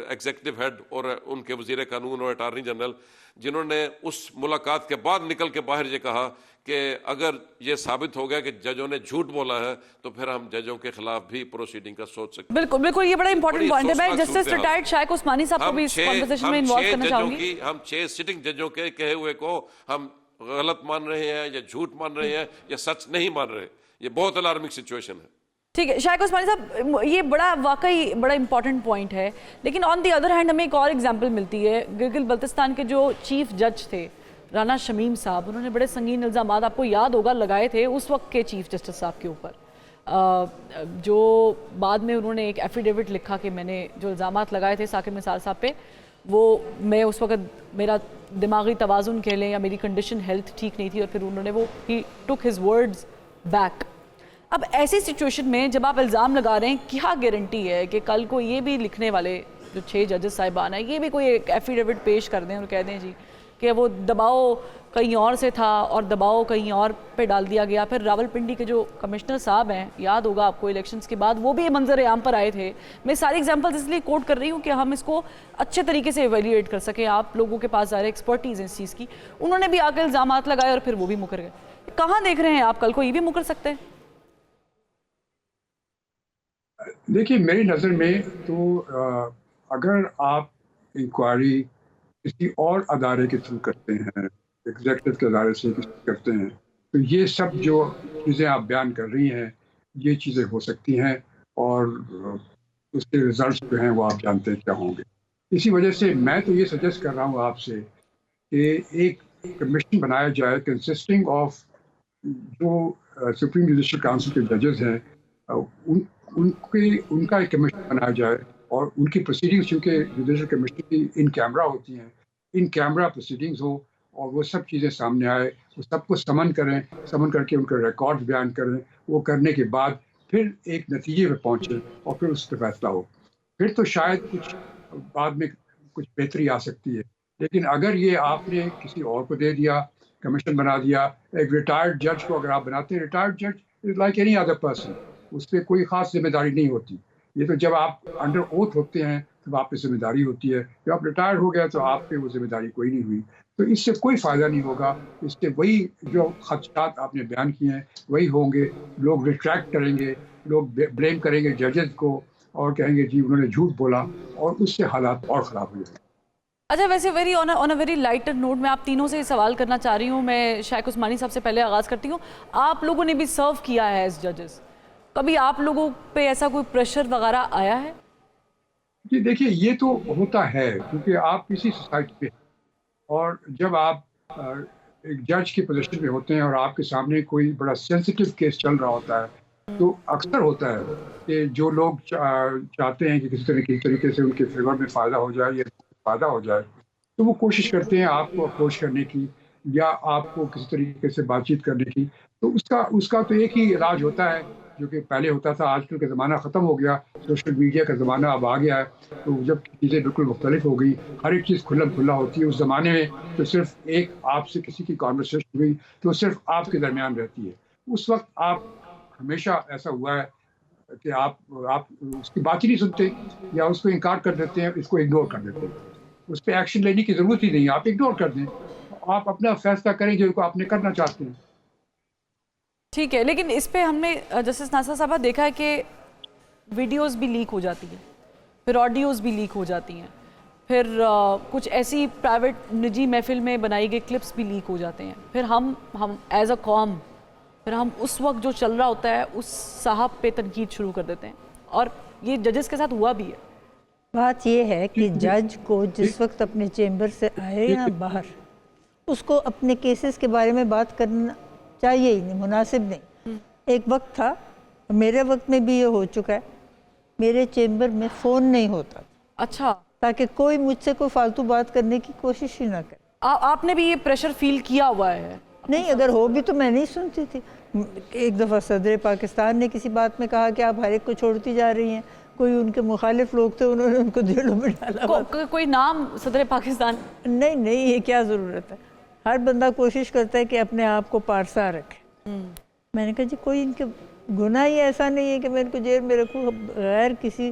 एग्जीक्यूटिव हेड और उनके वजीर कानून और अटार्नी जनरल, जिन्होंने उस मुलाकात के बाद निकल के बाहर ये कहा कि अगर ये साबित हो गया कि जजों ने झूठ बोला है तो फिर हम जजों के खिलाफ भी प्रोसीडिंग का सोच सकते हैं। बिल्कुल बिल्कुल, ये बड़ा इंपॉर्टेंट पॉइंट है। मैं जस्टिस रिटायर्ड शाइक उस्मानी साहब को भी इस कन्वर्सेशन में इन्वॉल्व करना चाहूंगी। हम 6 सिटिंग जजों के कहे हुए को हम गलत मान रहे हैं या झूठ मान रहे हैं या सच नहीं मान रहे, ये बहुत अलार्मिंग सिचुएशन है। ठीक है शाइक उस्मानी साहब, ये वाकई बड़ा इंपॉर्टेंट पॉइंट है, लेकिन ऑन दी अदर हैंड हमें एक और एग्जांपल मिलती है। गिलगित बल्तिस्तान के जो चीफ जज थे राना शमीम साहब, उन्होंने बड़े संगीन इल्ज़ामात, आपको याद होगा, लगाए थे उस वक्त के चीफ जस्टिस साहब के ऊपर, जो बाद में उन्होंने एक एफिडेविट लिखा कि मैंने जो इल्ज़ामात लगाए थे साकिब निसार साहब पे, वो मैं उस वक्त मेरा दिमागी तवाज़ुन कह लें या मेरी कंडीशन हेल्थ ठीक नहीं थी, और फिर उन्होंने वो ही टुक हिज वर्ड्स बैक। अब ऐसी सिचुएशन में जब आप इल्ज़ाम लगा रहे हैं, क्या गारंटी है कि कल को ये भी लिखने वाले जो 6 जजेस साहिबान हैं ये भी कोई एक एफिडेविट पेश कर दें और कह दें जी कि वो दबाव कहीं और से था और दबाव कहीं और पे डाल दिया गया। फिर रावलपिंडी के जो कमिश्नर साहब हैं, याद होगा आपको, इलेक्शंस के बाद वो भी मंजर आम पर आए थे। मैं सारी एग्जांपल्स इसलिए कोट कर रही हूँ कि हम इसको अच्छे तरीके से एवेल्यूएट कर सकें, आप लोगों के पास ज़्यादा एक्सपर्टीज़ है इस चीज़ की। उन्होंने भी आकर इल्ज़ामात लगाए और फिर वो भी मुकर गए। कहाँ देख रहे हैं आप कल को ये भी मुकर सकते हैं? देखिए, मेरी नज़र में तो अगर आप इंक्वायरी किसी और अदारे के थ्रू करते हैं, एग्जीक्यूटिव के अदारे से करते हैं, तो ये सब जो चीज़ें आप बयान कर रही हैं ये चीज़ें हो सकती हैं और उसके रिजल्ट्स जो हैं वो आप जानते हैं क्या होंगे। इसी वजह से मैं तो ये सजेस्ट कर रहा हूँ आपसे कि एक कमीशन बनाया जाए कंसिस्टिंग ऑफ जो सुप्रीम जुडिशल काउंसिल के जजेस हैं, उनका एक कमीशन बनाया जाए और उनकी प्रोसीडिंग्स, चूँकि जुडिशल कमीशन की इन कैमरा होती हैं, इन कैमरा प्रोसीडिंग्स हो और वो सब चीज़ें सामने आए, वो सबको समन करके उनके रिकॉर्ड्स बयान करें। वो करने के बाद फिर एक नतीजे पे पहुँचे और फिर उस पर फैसला हो। फिर तो शायद कुछ बाद में कुछ बेहतरी आ सकती है। लेकिन अगर ये आपने किसी और को दे दिया, कमीशन बना दिया, एक रिटायर्ड जज को अगर आप बनाते हैं, रिटायर्ड जज is like any other person, उस पर कोई ख़ास जिम्मेदारी नहीं होती। ये तो जब आप अंडर ओथ होते हैं तब आप पे जिम्मेदारी होती है, जब आप रिटायर हो गए तो आप पे वो जिम्मेदारी कोई नहीं हुई। तो इससे कोई फ़ायदा नहीं होगा। इससे वही जो खदशात आपने बयान किए हैं वही होंगे। लोग रिट्रैक्ट करेंगे, लोग ब्लेम करेंगे जजेस को और कहेंगे जी उन्होंने झूठ बोला, और उससे हालात और ख़राब हो जाएंगे। अच्छा, वैसे very on a very lighter note मैं आप तीनों से सवाल करना चाह रही हूँ। मैं शाइक उस्मानी साहब से पहले आगाज़ करती हूँ। आप लोगों ने भी सर्व किया है एज जजेस, कभी आप लोगों पे ऐसा कोई प्रेशर वगैरह आया है? जी देखिए, ये तो होता है क्योंकि आप किसी सोसाइटी पे, और जब आप एक जज की पोजीशन में होते हैं और आपके सामने कोई बड़ा सेंसिटिव केस चल रहा होता है, तो अक्सर होता है कि जो लोग चाहते हैं कि किसी तरीके से उनके फेवर में फ़ायदा हो जाए या फ़ायदा हो जाए, तो वो कोशिश करते हैं आपको अप्रोच करने की या आपको किसी तरीके से बातचीत करने की। तो उसका तो एक ही इलाज होता है जो कि पहले होता था। आजकल का ज़माना ख़त्म हो गया, सोशल मीडिया का ज़माना अब आ गया है, तो जब चीज़ें बिल्कुल मुख्तलिफ हो गई, हर एक चीज़ खुला होती है। उस ज़माने में तो सिर्फ एक आपसे किसी की कॉन्वर्सेशन हुई तो सिर्फ आपके दरमियान रहती है। उस वक्त आप हमेशा ऐसा हुआ है कि आप उसकी बात ही नहीं सुनते या उसको इनकार कर देते हैं, इसको इग्नोर कर देते हैं। उस पर एक्शन लेने की ज़रूरत ही नहीं, आप इग्नोर कर दें, आप अपना फैसला करें जो आपने करना चाहते हैं। ठीक है, लेकिन इस पे हमने जस्टिस नासर साहब देखा है कि वीडियोस भी लीक हो जाती हैं, फिर ऑडियोज़ भी लीक हो जाती हैं, फिर कुछ ऐसी प्राइवेट निजी महफिल में बनाई गई क्लिप्स भी लीक हो जाते हैं। फिर हम एज अ कॉम फिर हम उस वक्त जो चल रहा होता है उस साहब पे तनकीद शुरू कर देते हैं, और ये जजेस के साथ हुआ भी है। बात ये है कि जज को जिस वक्त अपने चेंबर से आए या बाहर, उसको अपने केसेस के बारे में बात करना चाहिए ही नहीं, मुनासिब नहीं। एक वक्त था, मेरे वक्त में भी ये हो चुका है, मेरे चेंबर में फ़ोन नहीं होता। अच्छा, ताकि कोई मुझसे कोई फालतू बात करने की कोशिश ही ना करे। आपने भी ये प्रेशर फील किया हुआ है? नहीं, अगर हो भी तो मैं नहीं सुनती थी। एक दफ़ा सदर पाकिस्तान ने किसी बात में कहा कि आप हर एक को छोड़ती जा रही हैं, کوئی ان کے مخالف لوگ تھے, انہوں نے ان کو جیلوں میں ڈالا. کوئی نام صدر پاکستان؟ نہیں, یہ کیا ضرورت ہے, ہر بندہ کوشش کرتا ہے کہ اپنے آپ کو پارسا رکھے. میں نے کہا جی کوئی ان کے گناہ ہی ایسا نہیں ہے کہ میں ان کو جیل میں رکھوں, غیر کسی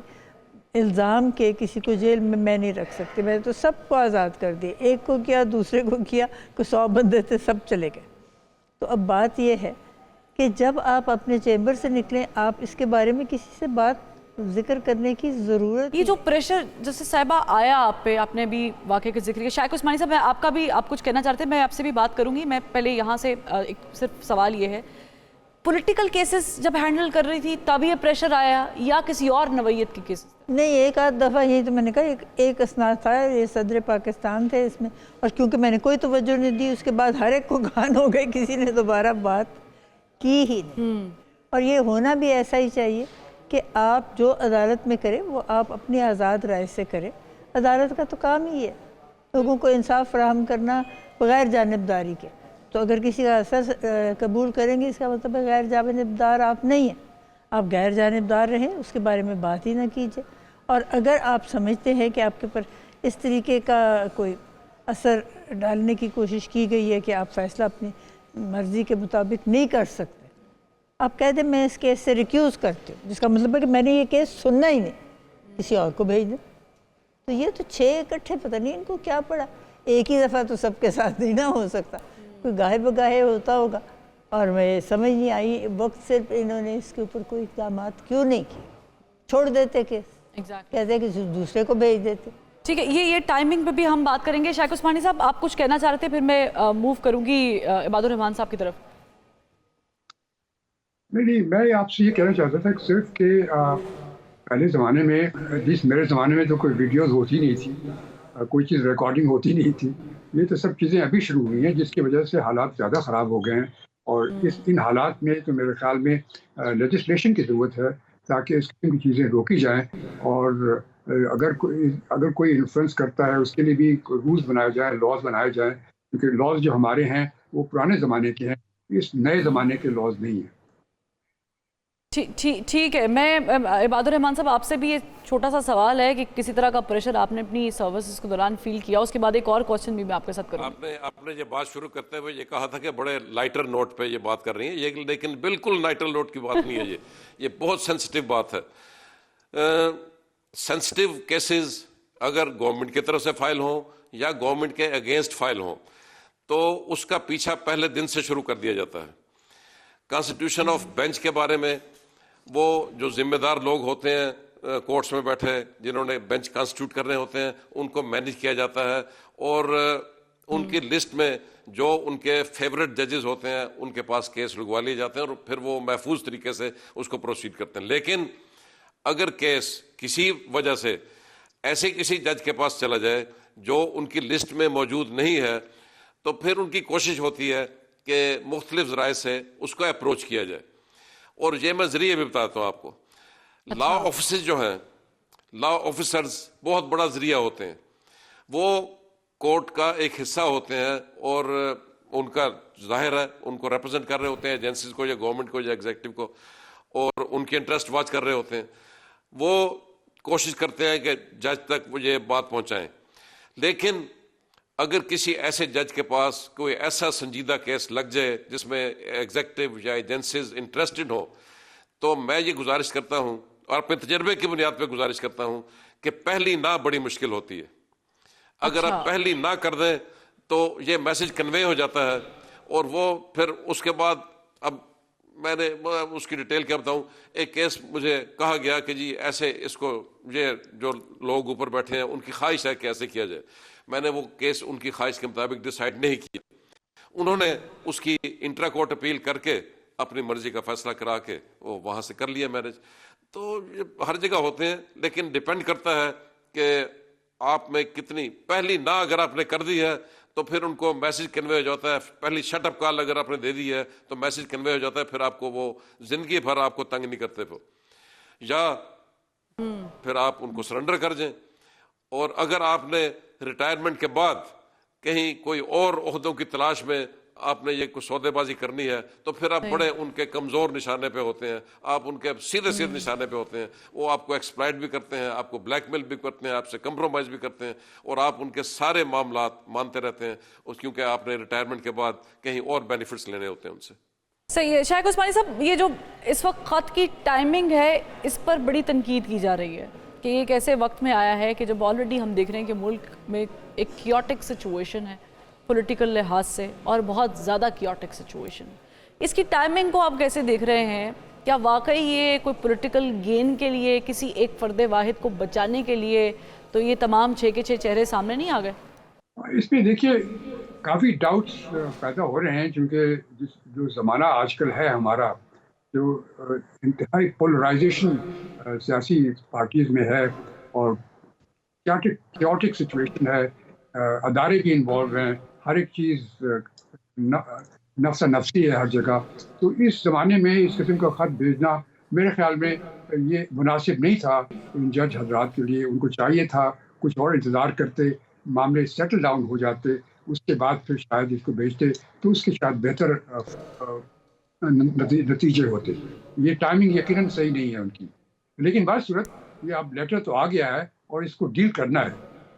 الزام کے کسی کو جیل میں نہیں رکھ سکتے. میں نے تو سب کو آزاد کر دیا, ایک کو کیا, دوسرے کو کیا, کوئی 100 بندے تھے, سب چلے گئے. تو اب بات یہ ہے کہ جب آپ اپنے چیمبر سے نکلیں, آپ اس کے بارے میں کسی سے بات ذکر کرنے کی ضرورت. یہ جو پریشر جیسے صاحبہ آیا آپ پہ, آپ نے بھی واقعے کا ذکر کیا. شائق عثمانی صاحب, آپ کا بھی, آپ کچھ کہنا چاہتے ہیں؟ میں آپ سے بھی بات کروں گی. میں پہلے یہاں سے ایک صرف سوال یہ ہے, پولیٹیکل کیسز جب ہینڈل کر رہی تھی تب یہ پریشر آیا یا کسی اور نوعیت کے کیسز؟ نہیں, ایک آدھ دفعہ یہی تو میں نے کہا, ایک اسناد تھا, یہ صدر پاکستان تھے اس میں, اور کیونکہ میں نے کوئی توجہ نہیں دی, اس کے بعد ہر ایک کو گان ہو گئے, کسی نے دوبارہ بات کی ہی نہیں. اور یہ ہونا بھی ایسا ہی چاہیے کہ آپ جو عدالت میں کریں وہ آپ اپنی آزاد رائے سے کریں. عدالت کا تو کام ہی ہے لوگوں کو انصاف فراہم کرنا بغیر جانبداری کے. تو اگر کسی کا اثر قبول کریں گے, اس کا مطلب ہے غیر جانبدار آپ نہیں ہیں. آپ غیر جانبدار رہیں, اس کے بارے میں بات ہی نہ کیجیے. اور اگر آپ سمجھتے ہیں کہ آپ کے پر اس طریقے کا کوئی اثر ڈالنے کی کوشش کی گئی ہے کہ آپ فیصلہ اپنی مرضی کے مطابق نہیں کر سکتے, آپ کہہ دیں میں اس کیس سے ریکیوز کرتی ہوں, جس کا مطلب ہے کہ میں نے یہ کیس سننا ہی نہیں, کسی اور کو بھیج دیں. تو یہ تو 6 اکٹھے, پتہ نہیں ان کو کیا پڑا. ایک ہی دفعہ تو سب کے ساتھ نہیں نہ ہو سکتا, کوئی گاہے بگاہے ہوتا ہوگا. اور میں سمجھ نہیں آئی وقت سے انہوں نے اس کے اوپر کوئی اقدامات کیوں نہیں کیے. چھوڑ دیتے کیس, کہتے کہ دوسرے کو بھیج دیتے. ٹھیک ہے, یہ ٹائمنگ پہ بھی ہم بات کریں گے. شائق عثمانی صاحب, آپ کچھ کہنا چاہ رہے تھے, پھر میں موو کروں گی عباد الرحمان صاحب کی طرف. نہیں, میں آپ سے یہ کہنا چاہتا تھا صرف کہ پہلے زمانے میں, میرے زمانے میں تو کوئی ویڈیوز ہوتی نہیں تھی, کوئی چیز ریکارڈنگ ہوتی نہیں تھی. یہ تو سب چیزیں ابھی شروع ہوئی ہیں, جس کی وجہ سے حالات زیادہ خراب ہو گئے ہیں. اور ان حالات میں تو میرے خیال میں لیجسلیشن کی ضرورت ہے تاکہ اس قسم کی چیزیں روکی جائیں. اور اگر کوئی انفلوئنس کرتا ہے, اس کے لیے بھی رولز بنائے جائیں, لاز بنائے جائیں, کیونکہ لاز جو ہمارے ہیں وہ پرانے زمانے کے ہیں, اس نئے زمانے کے لاز نہیں ہیں. ٹھیک ہے. میں عباد الرحمان صاحب, آپ سے بھی یہ چھوٹا سا سوال ہے کہ کسی طرح کا پریشر آپ نے اپنی سروسز کے دوران فیل کیا, اس کے بعد ایک اور کوشچن بھی میں آپ کے ساتھ کروں. آپ نے یہ بات شروع کرتے ہوئے یہ کہا تھا کہ بڑے لائٹر نوٹ پہ یہ بات کر رہی ہیں, یہ لیکن بالکل لائٹر نوٹ کی بات نہیں ہے. یہ بہت سینسٹیو بات ہے. سینسٹیو کیسز اگر گورنمنٹ کی طرف سے فائل ہوں یا گورنمنٹ کے اگینسٹ فائل ہوں تو اس کا پیچھا پہلے دن سے شروع کر دیا جاتا ہے. کانسٹیٹیوشن آف بینچ کے بارے میں, وہ جو ذمہ دار لوگ ہوتے ہیں کورٹس میں بیٹھے, جنہوں نے بینچ کانسٹیٹیوٹ کرنے ہوتے ہیں, ان کو مینیج کیا جاتا ہے. اور ان کی لسٹ میں جو ان کے فیوریٹ ججز ہوتے ہیں ان کے پاس کیس لگوا لیے جاتے ہیں, اور پھر وہ محفوظ طریقے سے اس کو پروسیڈ کرتے ہیں. لیکن اگر کیس کسی وجہ سے ایسے کسی جج کے پاس چلا جائے جو ان کی لسٹ میں موجود نہیں ہے, تو پھر ان کی کوشش ہوتی ہے کہ مختلف ذرائع سے اس کو اپروچ کیا جائے. اور یہ میں ذریعے بھی بتاتا ہوں آپ کو. لا آفیسز جو ہیں, لا آفیسرز بہت بڑا ذریعہ ہوتے ہیں. وہ کورٹ کا ایک حصہ ہوتے ہیں اور ان کا ظاہر ہے ان کو ریپرزینٹ کر رہے ہوتے ہیں ایجنسیز کو یا گورنمنٹ کو یا ایگزیکٹو کو, اور ان کے انٹرسٹ واچ کر رہے ہوتے ہیں. وہ کوشش کرتے ہیں کہ جج تک وہ یہ بات پہنچائیں. لیکن اگر کسی ایسے جج کے پاس کوئی ایسا سنجیدہ کیس لگ جائے جس میں ایگزیکٹو یا ایجنسیز انٹرسٹڈ ہو, تو میں یہ گزارش کرتا ہوں اور اپنے تجربے کی بنیاد پہ گزارش کرتا ہوں کہ پہلی نہ بڑی مشکل ہوتی ہے. اگر آپ پہلی نہ کر دیں تو یہ میسج کنوے ہو جاتا ہے, اور وہ پھر اس کے بعد, اب میں نے اس کی ڈیٹیل کیا بتاؤں. ایک کیس مجھے کہا گیا کہ جی ایسے اس کو, یہ جو لوگ اوپر بیٹھے ہیں ان کی خواہش ہے کہ ایسے کیا جائے. میں نے وہ کیس ان کی خواہش کے مطابق ڈیسائیڈ نہیں کیا. انہوں نے اس کی انٹرا کورٹ اپیل کر کے اپنی مرضی کا فیصلہ کرا کے وہ وہاں سے کر لیا میرج. تو یہ ہر جگہ ہوتے ہیں, لیکن ڈپینڈ کرتا ہے کہ آپ میں کتنی, پہلی نہ اگر آپ نے کر دی ہے تو پھر ان کو میسج کنوے ہو جاتا ہے. پہلی شٹ اپ کال اگر آپ نے دے دی ہے تو میسج کنوے ہو جاتا ہے, پھر آپ کو وہ زندگی بھر آپ کو تنگ نہیں کرتے وہ, یا پھر آپ ان کو سرنڈر کر جائیں. اور اگر آپ نے ریٹائرمنٹ کے بعد کہیں کوئی اور عہدوں کی تلاش میں आपने ये कुछ सौदेबाजी करनी है तो फिर आप बड़े उनके कमज़ोर निशाने पे होते हैं, आप उनके सीधे सीधे निशाने पे होते हैं। वो आपको एक्सप्लॉइट भी करते हैं, आपको ब्लैकमेल भी करते हैं, आपसे कंप्रोमाइज़ भी करते हैं और आप उनके सारे मामलात मानते रहते हैं क्योंकि आपने रिटायरमेंट के बाद कहीं और बेनिफिट्स लेने होते हैं उनसे। सही है। शाइख उस्मानी साहब, ये जो इस वक्त ख़त की टाइमिंग है इस पर बड़ी तनकीद की जा रही है कि ये एक ऐसे वक्त में आया है कि जब ऑलरेडी हम देख रहे हैं कि मुल्क में एक क्योटिक सिचुएशन है पॉलिटिकल लिहाज से और बहुत ज़्यादा क्योटिक सिचुएशन। इसकी टाइमिंग को आप कैसे देख रहे हैं? क्या वाकई ये कोई पॉलिटिकल गेन के लिए, किसी एक फ़र्द वाहिद को बचाने के लिए तो ये तमाम 6 के 6 चेहरे सामने नहीं आ गए? इसमें देखिए काफ़ी डाउट्स पैदा हो रहे हैं क्योंकि जो ज़माना आजकल है हमारा, जो इंतहाई पोलराइजेशन सियासी पार्टीज़ में है और क्योटिक सिचुएशन है, अदारे भी इन्वॉल्व हैं, हर एक चीज़ नफ्सा नफ्सी है हर जगह। तो इस ज़माने में इस किस्म का ख़त भेजना मेरे ख्याल में ये मुनासिब नहीं था इन जज हजरात के लिए। उनको चाहिए था कुछ और इंतज़ार करते, मामले सेटल डाउन हो जाते, उसके बाद फिर शायद इसको भेजते तो उसके शायद बेहतर नतीजे होते। ये टाइमिंग यकीनन सही नहीं है उनकी, लेकिन बात सूरत ये अब लेटर तो आ गया है और इसको डील करना है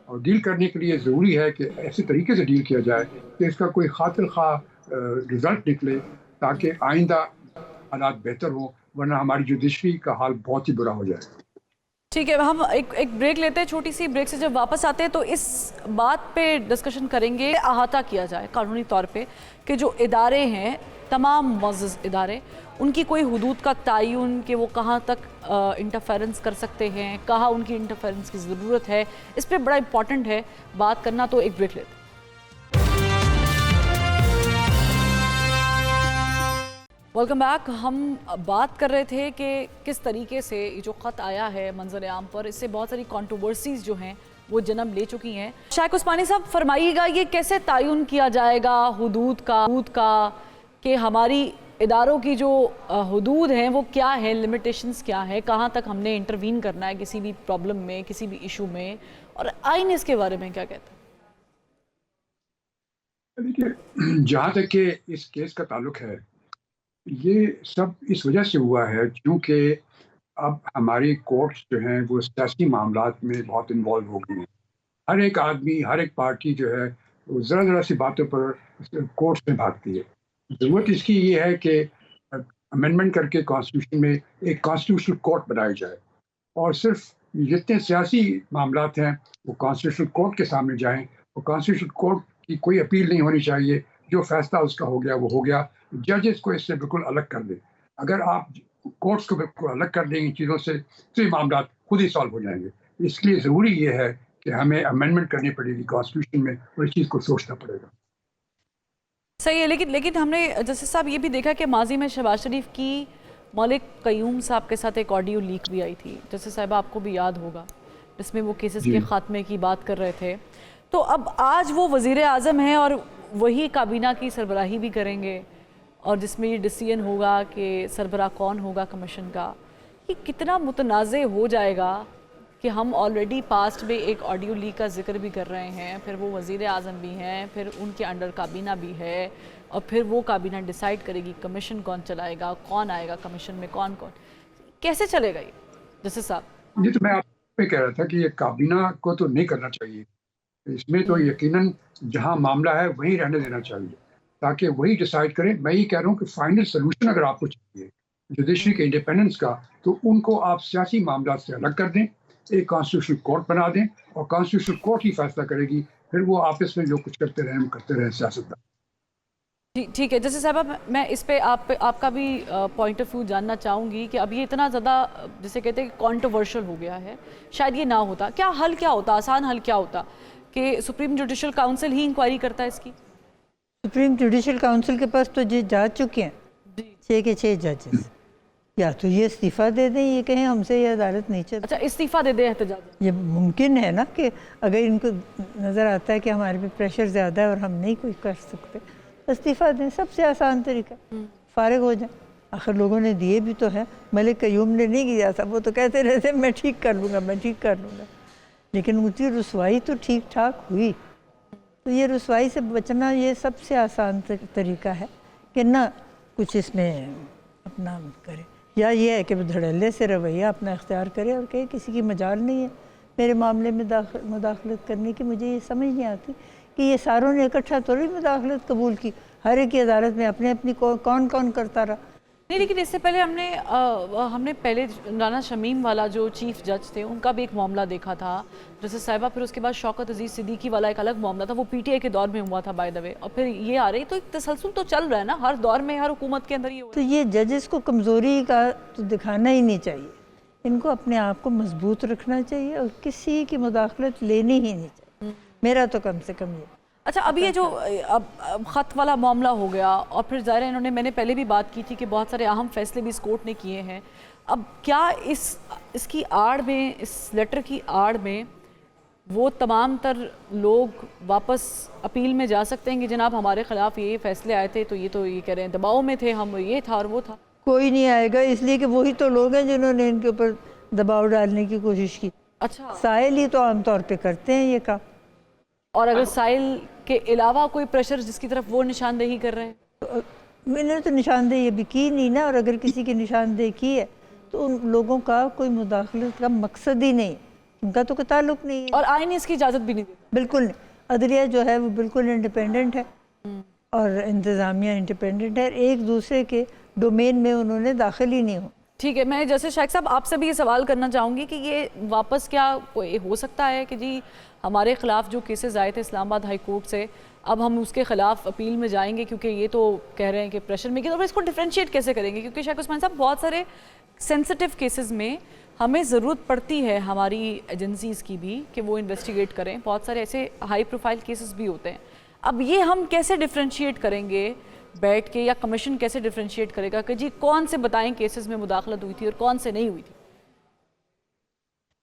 और डील करने के लिए ज़रूरी है कि ऐसे तरीके से डील किया जाए कि इसका कोई खातिर खा रिज़ल्ट निकले ताकि आइंदा हालात बेहतर हो, वरना हमारी जुडिशरी का हाल बहुत ही बुरा हो जाए। ठीक है, हम एक ब्रेक लेते हैं। छोटी सी ब्रेक से जब वापस आते हैं तो इस बात पे डिस्कशन करेंगे, अहाता किया जाए कानूनी तौर पे कि जो इदारे हैं, तमाम मुअज़्ज़ज़ इदारे, उनकी कोई हुदूद का तयन कि वो कहाँ तक इंटरफेरेंस कर सकते हैं, कहाँ उनकी इंटरफेरेंस की ज़रूरत है, इस पर बड़ा इंपॉर्टेंट है बात करना। तो एक ब्रेक लेते हैं। Welcome back. हम बात कर रहे थे कि किस तरीके से ये जो ख़त आया है मंजर आम पर, इससे बहुत सारी कंट्रोवर्सीज़ जो हैं वो जन्म ले चुकी हैं। शाइख उस्मानी साहब फरमाइएगा, ये कैसे तयन किया जाएगा हुदूद का कि हमारी इदारों की जो हुदूद हैं वो क्या है, लिमिटेशंस क्या है, कहाँ तक हमने इंटरवीन करना है किसी भी प्रॉब्लम में, किसी भी इशू में, और आइन इसके बारे में क्या कहता है? देखिए, जहाँ तक कि इस केस का ताल्लुक है, ये सब इस वजह से हुआ है क्योंकि अब हमारी कोर्ट्स जो हैं वो सियासी मामलात में बहुत इन्वॉल्व हो गई हैं। हर एक आदमी, हर एक पार्टी जो है वो ज़रा सी बातों पर कोर्ट्स में भागती है। ज़रूरत इसकी ये है कि अमेंडमेंट करके कॉन्स्टिट्यूशन में एक कॉन्स्टिट्यूशनल कोर्ट बनाया जाए और सिर्फ जितने सियासी मामलात हैं वो कॉन्स्टिट्यूशनल कोर्ट के सामने जाएं और कॉन्स्टिट्यूशनल कोर्ट की कोई अपील नहीं होनी चाहिए। जो फैसला उसका हो गया वो हो गया। जजेस को इससे बिल्कुल अलग कर दें। अगर आप कोर्ट्स को बिल्कुल अलग कर देंगे चीज़ों से तो ये मामला खुद ही सॉल्व हो जाएंगे। इसलिए ज़रूरी ये है कि हमें अमेंडमेंट करनी पड़ेगी कॉन्स्टिट्यूशन में और इस चीज़ को सोचना पड़ेगा। सही है, लेकिन हमने जस्टिस साहब ये भी देखा कि माजी में शहबाज शरीफ की मलिक कयूम साहब के साथ एक ऑडियो लीक भी आई थी, जस्टिस साहब आपको भी याद होगा, जिसमें वो केसेस के खात्मे की बात कर रहे थे। तो अब आज वो वज़ीर आज़म हैं और वही काबीना की सरबराही भी करेंगे और जिसमें ये डिसीजन होगा कि सरबराह कौन होगा कमीशन का। ये कितना मुतनाज़े हो जाएगा कि हम ऑलरेडी पास्ट में एक ऑडियो लीक का जिक्र भी कर रहे हैं, फिर वो वज़ीर आज़म भी हैं, फिर उनके अंडर काबीना भी है और फिर वो काबीना डिसाइड करेगी कमीशन कौन चलाएगा, कौन आएगा कमीशन में, कौन कैसे चलेगा ये जैसे साहब? ये तो मैं आपसे कह रहा था कि ये काबीना को तो नहीं करना चाहिए। इसमें तो यकीनन जहां मामला है वहीं रहने देना चाहिए ताकि वही डिसाइड करें। मैं ये कह रहा हूँ कि फाइनल सोल्यूशन अगर आपको चाहिए जुडिशरी के इंडिपेंडेंस का, तो उनको आप सियासी मामला से अलग कर दें, एक कॉन्स्टिट्यूशनल कोर्ट बना दें और कॉन्स्टिट्यूशनल कोर्ट ही फैसला करेगी। फिर वो आपस में जो कुछ करते रहें करते रहें सियासतदान। ठीक है जैसे साहब, मैं इस पे आपका भी पॉइंट ऑफ व्यू जानना चाहूँगी कि अब ये इतना ज़्यादा जिसे कहते हैं कॉन्ट्रोवर्शियल हो गया है, शायद ये ना होता, क्या हल क्या होता, आसान हल क्या होता कि सुप्रीम जुडिशल काउंसिल ही इंक्वायरी करता है इसकी? सुप्रीम जुडिशल काउंसिल के पास तो ये जा चुके हैं 6 के 6 जजेस, या तो ये इस्तीफ़ा दे दें, ये कहें हमसे ये अदालत नहीं चलती। अच्छा, इस्तीफ़ा दे दें एहतजाज? ये मुमकिन है ना कि अगर इनको नज़र आता है कि हमारे पे प्रेशर ज़्यादा है और हम नहीं कुछ कर सकते, इस्तीफ़ा दें, सबसे आसान तरीका, फारिग हो जाए। आखिर लोगों ने दिए भी तो हैं। मलिक कयूम ने नहीं किया था, वो तो कहते रहते मैं ठीक कर लूँगा, मैं ठीक कर लूँगा, लेकिन उनकी रसवाई तो ठीक ठाक हुई। تو یہ رسوائی سے بچنا یہ سب سے آسان طریقہ ہے کہ نہ کچھ اس میں اپنا کرے، یا یہ ہے کہ وہ دھڑلے سے رویہ اپنا اختیار کرے اور کہے کسی کی مجال نہیں ہے میرے معاملے میں مداخلت کرنے کی۔ مجھے یہ سمجھ نہیں آتی کہ یہ ساروں نے اکٹھا تھوڑی مداخلت قبول کی، ہر ایک کی عدالت میں اپنے اپنی کون کون کرتا رہا۔ نہیں، لیکن اس سے پہلے ہم نے پہلے رانا شمیم والا جو چیف جج تھے ان کا بھی ایک معاملہ دیکھا تھا جیسے صاحبہ، پھر اس کے بعد شوکت عزیز صدیقی والا ایک الگ معاملہ تھا، وہ پی ٹی آئی کے دور میں ہوا تھا بائی دا وے، اور پھر یہ آ رہی، تو ایک تسلسل تو چل رہا ہے نا ہر دور میں، ہر حکومت کے اندر یہ ہو تو یہ ججز کو کمزوری کا تو دکھانا ہی نہیں چاہیے، ان کو اپنے آپ کو مضبوط رکھنا چاہیے اور کسی کی مداخلت لینی ہی نہیں چاہیے، میرا تو کم سے کم یہ۔ اچھا، اب یہ جو اب خط والا معاملہ ہو گیا، اور پھر ظاہر ہے میں نے پہلے بھی بات کی تھی کہ بہت سارے اہم فیصلے بھی اس کورٹ نے کیے ہیں، اب کیا اس کی آڑ میں، اس لیٹر کی آڑ میں وہ تمام تر لوگ واپس اپیل میں جا سکتے ہیں کہ جناب ہمارے خلاف یہ فیصلے آئے تھے تو یہ کہہ رہے ہیں دباؤ میں تھے ہم، یہ تھا اور وہ تھا؟ کوئی نہیں آئے گا، اس لیے کہ وہی تو لوگ ہیں جنہوں نے ان کے اوپر دباؤ ڈالنے کی کوشش کی۔ اچھا، سائل ہی تو عام طور پہ کرتے ہیں یہ کام۔ اور اگر سائل کے علاوہ کوئی پریشر جس کی طرف وہ نشاندہی کر رہے ہیں؟ میں نے تو نشاندہی ابھی کی نہیں نا، اور اگر کسی کی نشاندہی کی ہے تو ان لوگوں کا کوئی مداخلت کا مقصد ہی نہیں، ان کا تو کوئی تعلق نہیں ہے، اور آئین اس کی اجازت بھی نہیں دیتا۔ بالکل نہیں۔ عدلیہ جو ہے وہ بالکل انڈیپینڈنٹ ہے اور انتظامیہ انڈیپینڈنٹ ہے، ایک دوسرے کے ڈومین میں انہوں نے داخل ہی نہیں ہو۔ ٹھیک ہے، میں جیسے شیخ صاحب آپ سے بھی یہ سوال کرنا چاہوں گی کہ یہ واپس کیا کوئی ہو سکتا ہے کہ جی ہمارے خلاف جو کیسز آئے تھے اسلام آباد ہائی کورٹ سے، اب ہم اس کے خلاف اپیل میں جائیں گے کیونکہ یہ تو کہہ رہے ہیں کہ پریشر میکنگ، اور اس کو ڈیفرینشیٹ کیسے کریں گے؟ کیونکہ شیخ عثمان صاحب بہت سارے سینسٹیو کیسز میں ہمیں ضرورت پڑتی ہے ہماری ایجنسیز کی بھی کہ وہ انویسٹیگیٹ کریں، بہت سارے ایسے ہائی پروفائل کیسز بھی ہوتے ہیں، اب یہ ہم کیسے ڈیفرینشیٹ کریں گے بیٹھ کے، یا کمیشن کیسے ڈیفرینشیٹ کرے گا کہ جی کون سے بتائیں کیسز میں مداخلت ہوئی تھی اور کون سے نہیں ہوئی تھی؟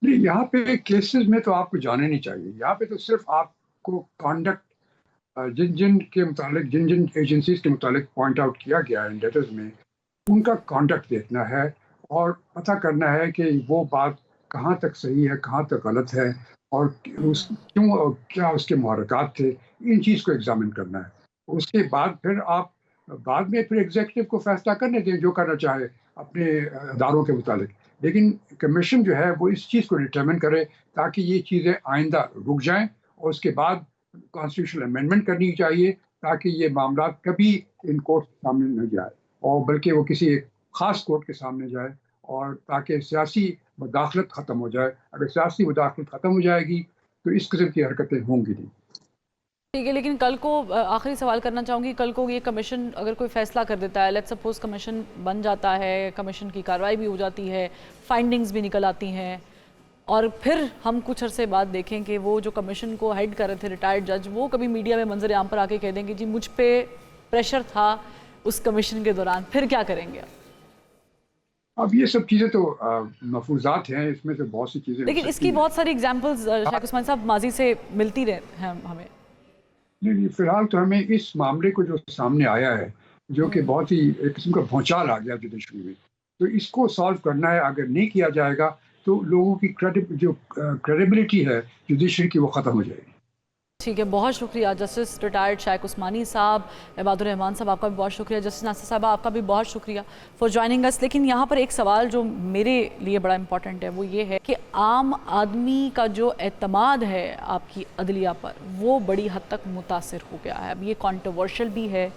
نہیں، یہاں پہ کیسز میں تو آپ کو جانے نہیں چاہیے، یہاں پہ تو صرف آپ کو کانڈکٹ جن کے متعلق جن ایجنسیز کے متعلق پوائنٹ آؤٹ کیا گیا ہے لیٹرز میں، ان کا کانڈکٹ دیکھنا ہے اور پتہ کرنا ہے کہ وہ بات کہاں تک صحیح ہے، کہاں تک غلط ہے، اور کیا اس کے محرکات تھے، ان چیز کو ایگزامن کرنا ہے۔ اس کے بعد پھر آپ بعد میں پھر ایگزیکٹو کو فیصلہ کرنے دیں جو کرنا چاہے اپنے اداروں کے متعلق، لیکن کمیشن جو ہے وہ اس چیز کو ڈٹرمن کرے تاکہ یہ چیزیں آئندہ رک جائیں، اور اس کے بعد کانسٹیٹیوشنل امینڈمنٹ کرنی چاہیے تاکہ یہ معاملات کبھی ان کورٹ کے سامنے نہ جائے، اور بلکہ وہ کسی ایک خاص کورٹ کے سامنے جائے، اور تاکہ سیاسی مداخلت ختم ہو جائے۔ اگر سیاسی مداخلت ختم ہو جائے گی تو اس قسم کی حرکتیں ہوں گی نہیں۔ ٹھیک ہے، لیکن کل کو آخری سوال کرنا چاہوں گی، کل کو یہ کمیشن اگر کوئی فیصلہ کر دیتا ہے، لیٹس سپوز کمیشن بن جاتا ہے، کمیشن کی کارروائی بھی ہو جاتی ہے، فائنڈنگز بھی نکل آتی ہیں، اور پھر ہم کچھ عرصے بعد دیکھیں کہ وہ جو کمیشن کو ہیڈ کر رہے تھے ریٹائرڈ جج، وہ کبھی میڈیا میں منظر عام پر آ کے کہہ دیں کہ جی مجھ پہ پریشر تھا اس کمیشن کے دوران، پھر کیا کریں گے آپ؟ اب یہ سب چیزیں تو مفروضات ہیں، اس میں سے بہت سی چیزیں، لیکن اس کی بہت ساری ایگزامپلز شیخ عثمان صاحب ماضی سے ملتی رہے ہیں ہمیں۔ نہیں، فی الحال تو ہمیں اس معاملے کو جو سامنے آیا ہے، جو کہ بہت ہی ایک قسم کا بھونچال آ گیا جوڈیشری میں، تو اس کو سالو کرنا ہے۔ اگر نہیں کیا جائے گا تو لوگوں کی جو کریڈیبلٹی ہے جوڈیشری کی وہ ختم ہو جائے گی۔ ٹھیک ہے، بہت شکریہ جسٹس ریٹائرڈ شیخ عثمانی صاحب، عباد الرحمان صاحب آپ کا بھی بہت شکریہ، جسٹس ناصر صاحبہ آپ کا بھی بہت شکریہ فار جوائننگ اس۔ لیکن یہاں پر ایک سوال جو میرے لیے بڑا امپورٹنٹ ہے وہ یہ ہے کہ عام آدمی کا جو اعتماد ہے آپ کی عدلیہ پر وہ بڑی حد تک متاثر ہو گیا ہے۔ اب یہ کنٹروورشل بھی ہے،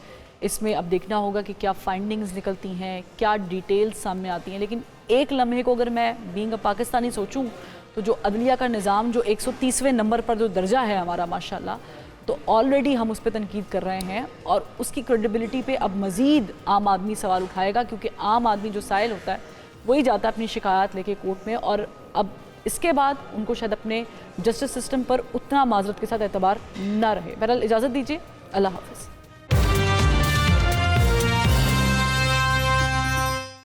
اس میں اب دیکھنا ہوگا کہ کیا فائنڈنگز نکلتی ہیں، کیا ڈیٹیلز سامنے آتی ہیں، لیکن ایک لمحے کو اگر میں بینگ اے پاکستانی سوچوں تو جو عدلیہ کا نظام جو 130ویں نمبر پر جو درجہ ہے ہمارا ماشاءاللہ، تو آلریڈی ہم اس پہ تنقید کر رہے ہیں، اور اس کی کریڈیبلٹی پہ اب مزید عام آدمی سوال اٹھائے گا، کیونکہ عام آدمی جو سائل ہوتا ہے وہی جاتا ہے اپنی شکایات لے کے کورٹ میں، اور اب اس کے بعد ان کو شاید اپنے جسٹس سسٹم پر اتنا معذرت کے ساتھ اعتبار نہ رہے۔ بہرحال اجازت دیجیے، اللہ حافظ۔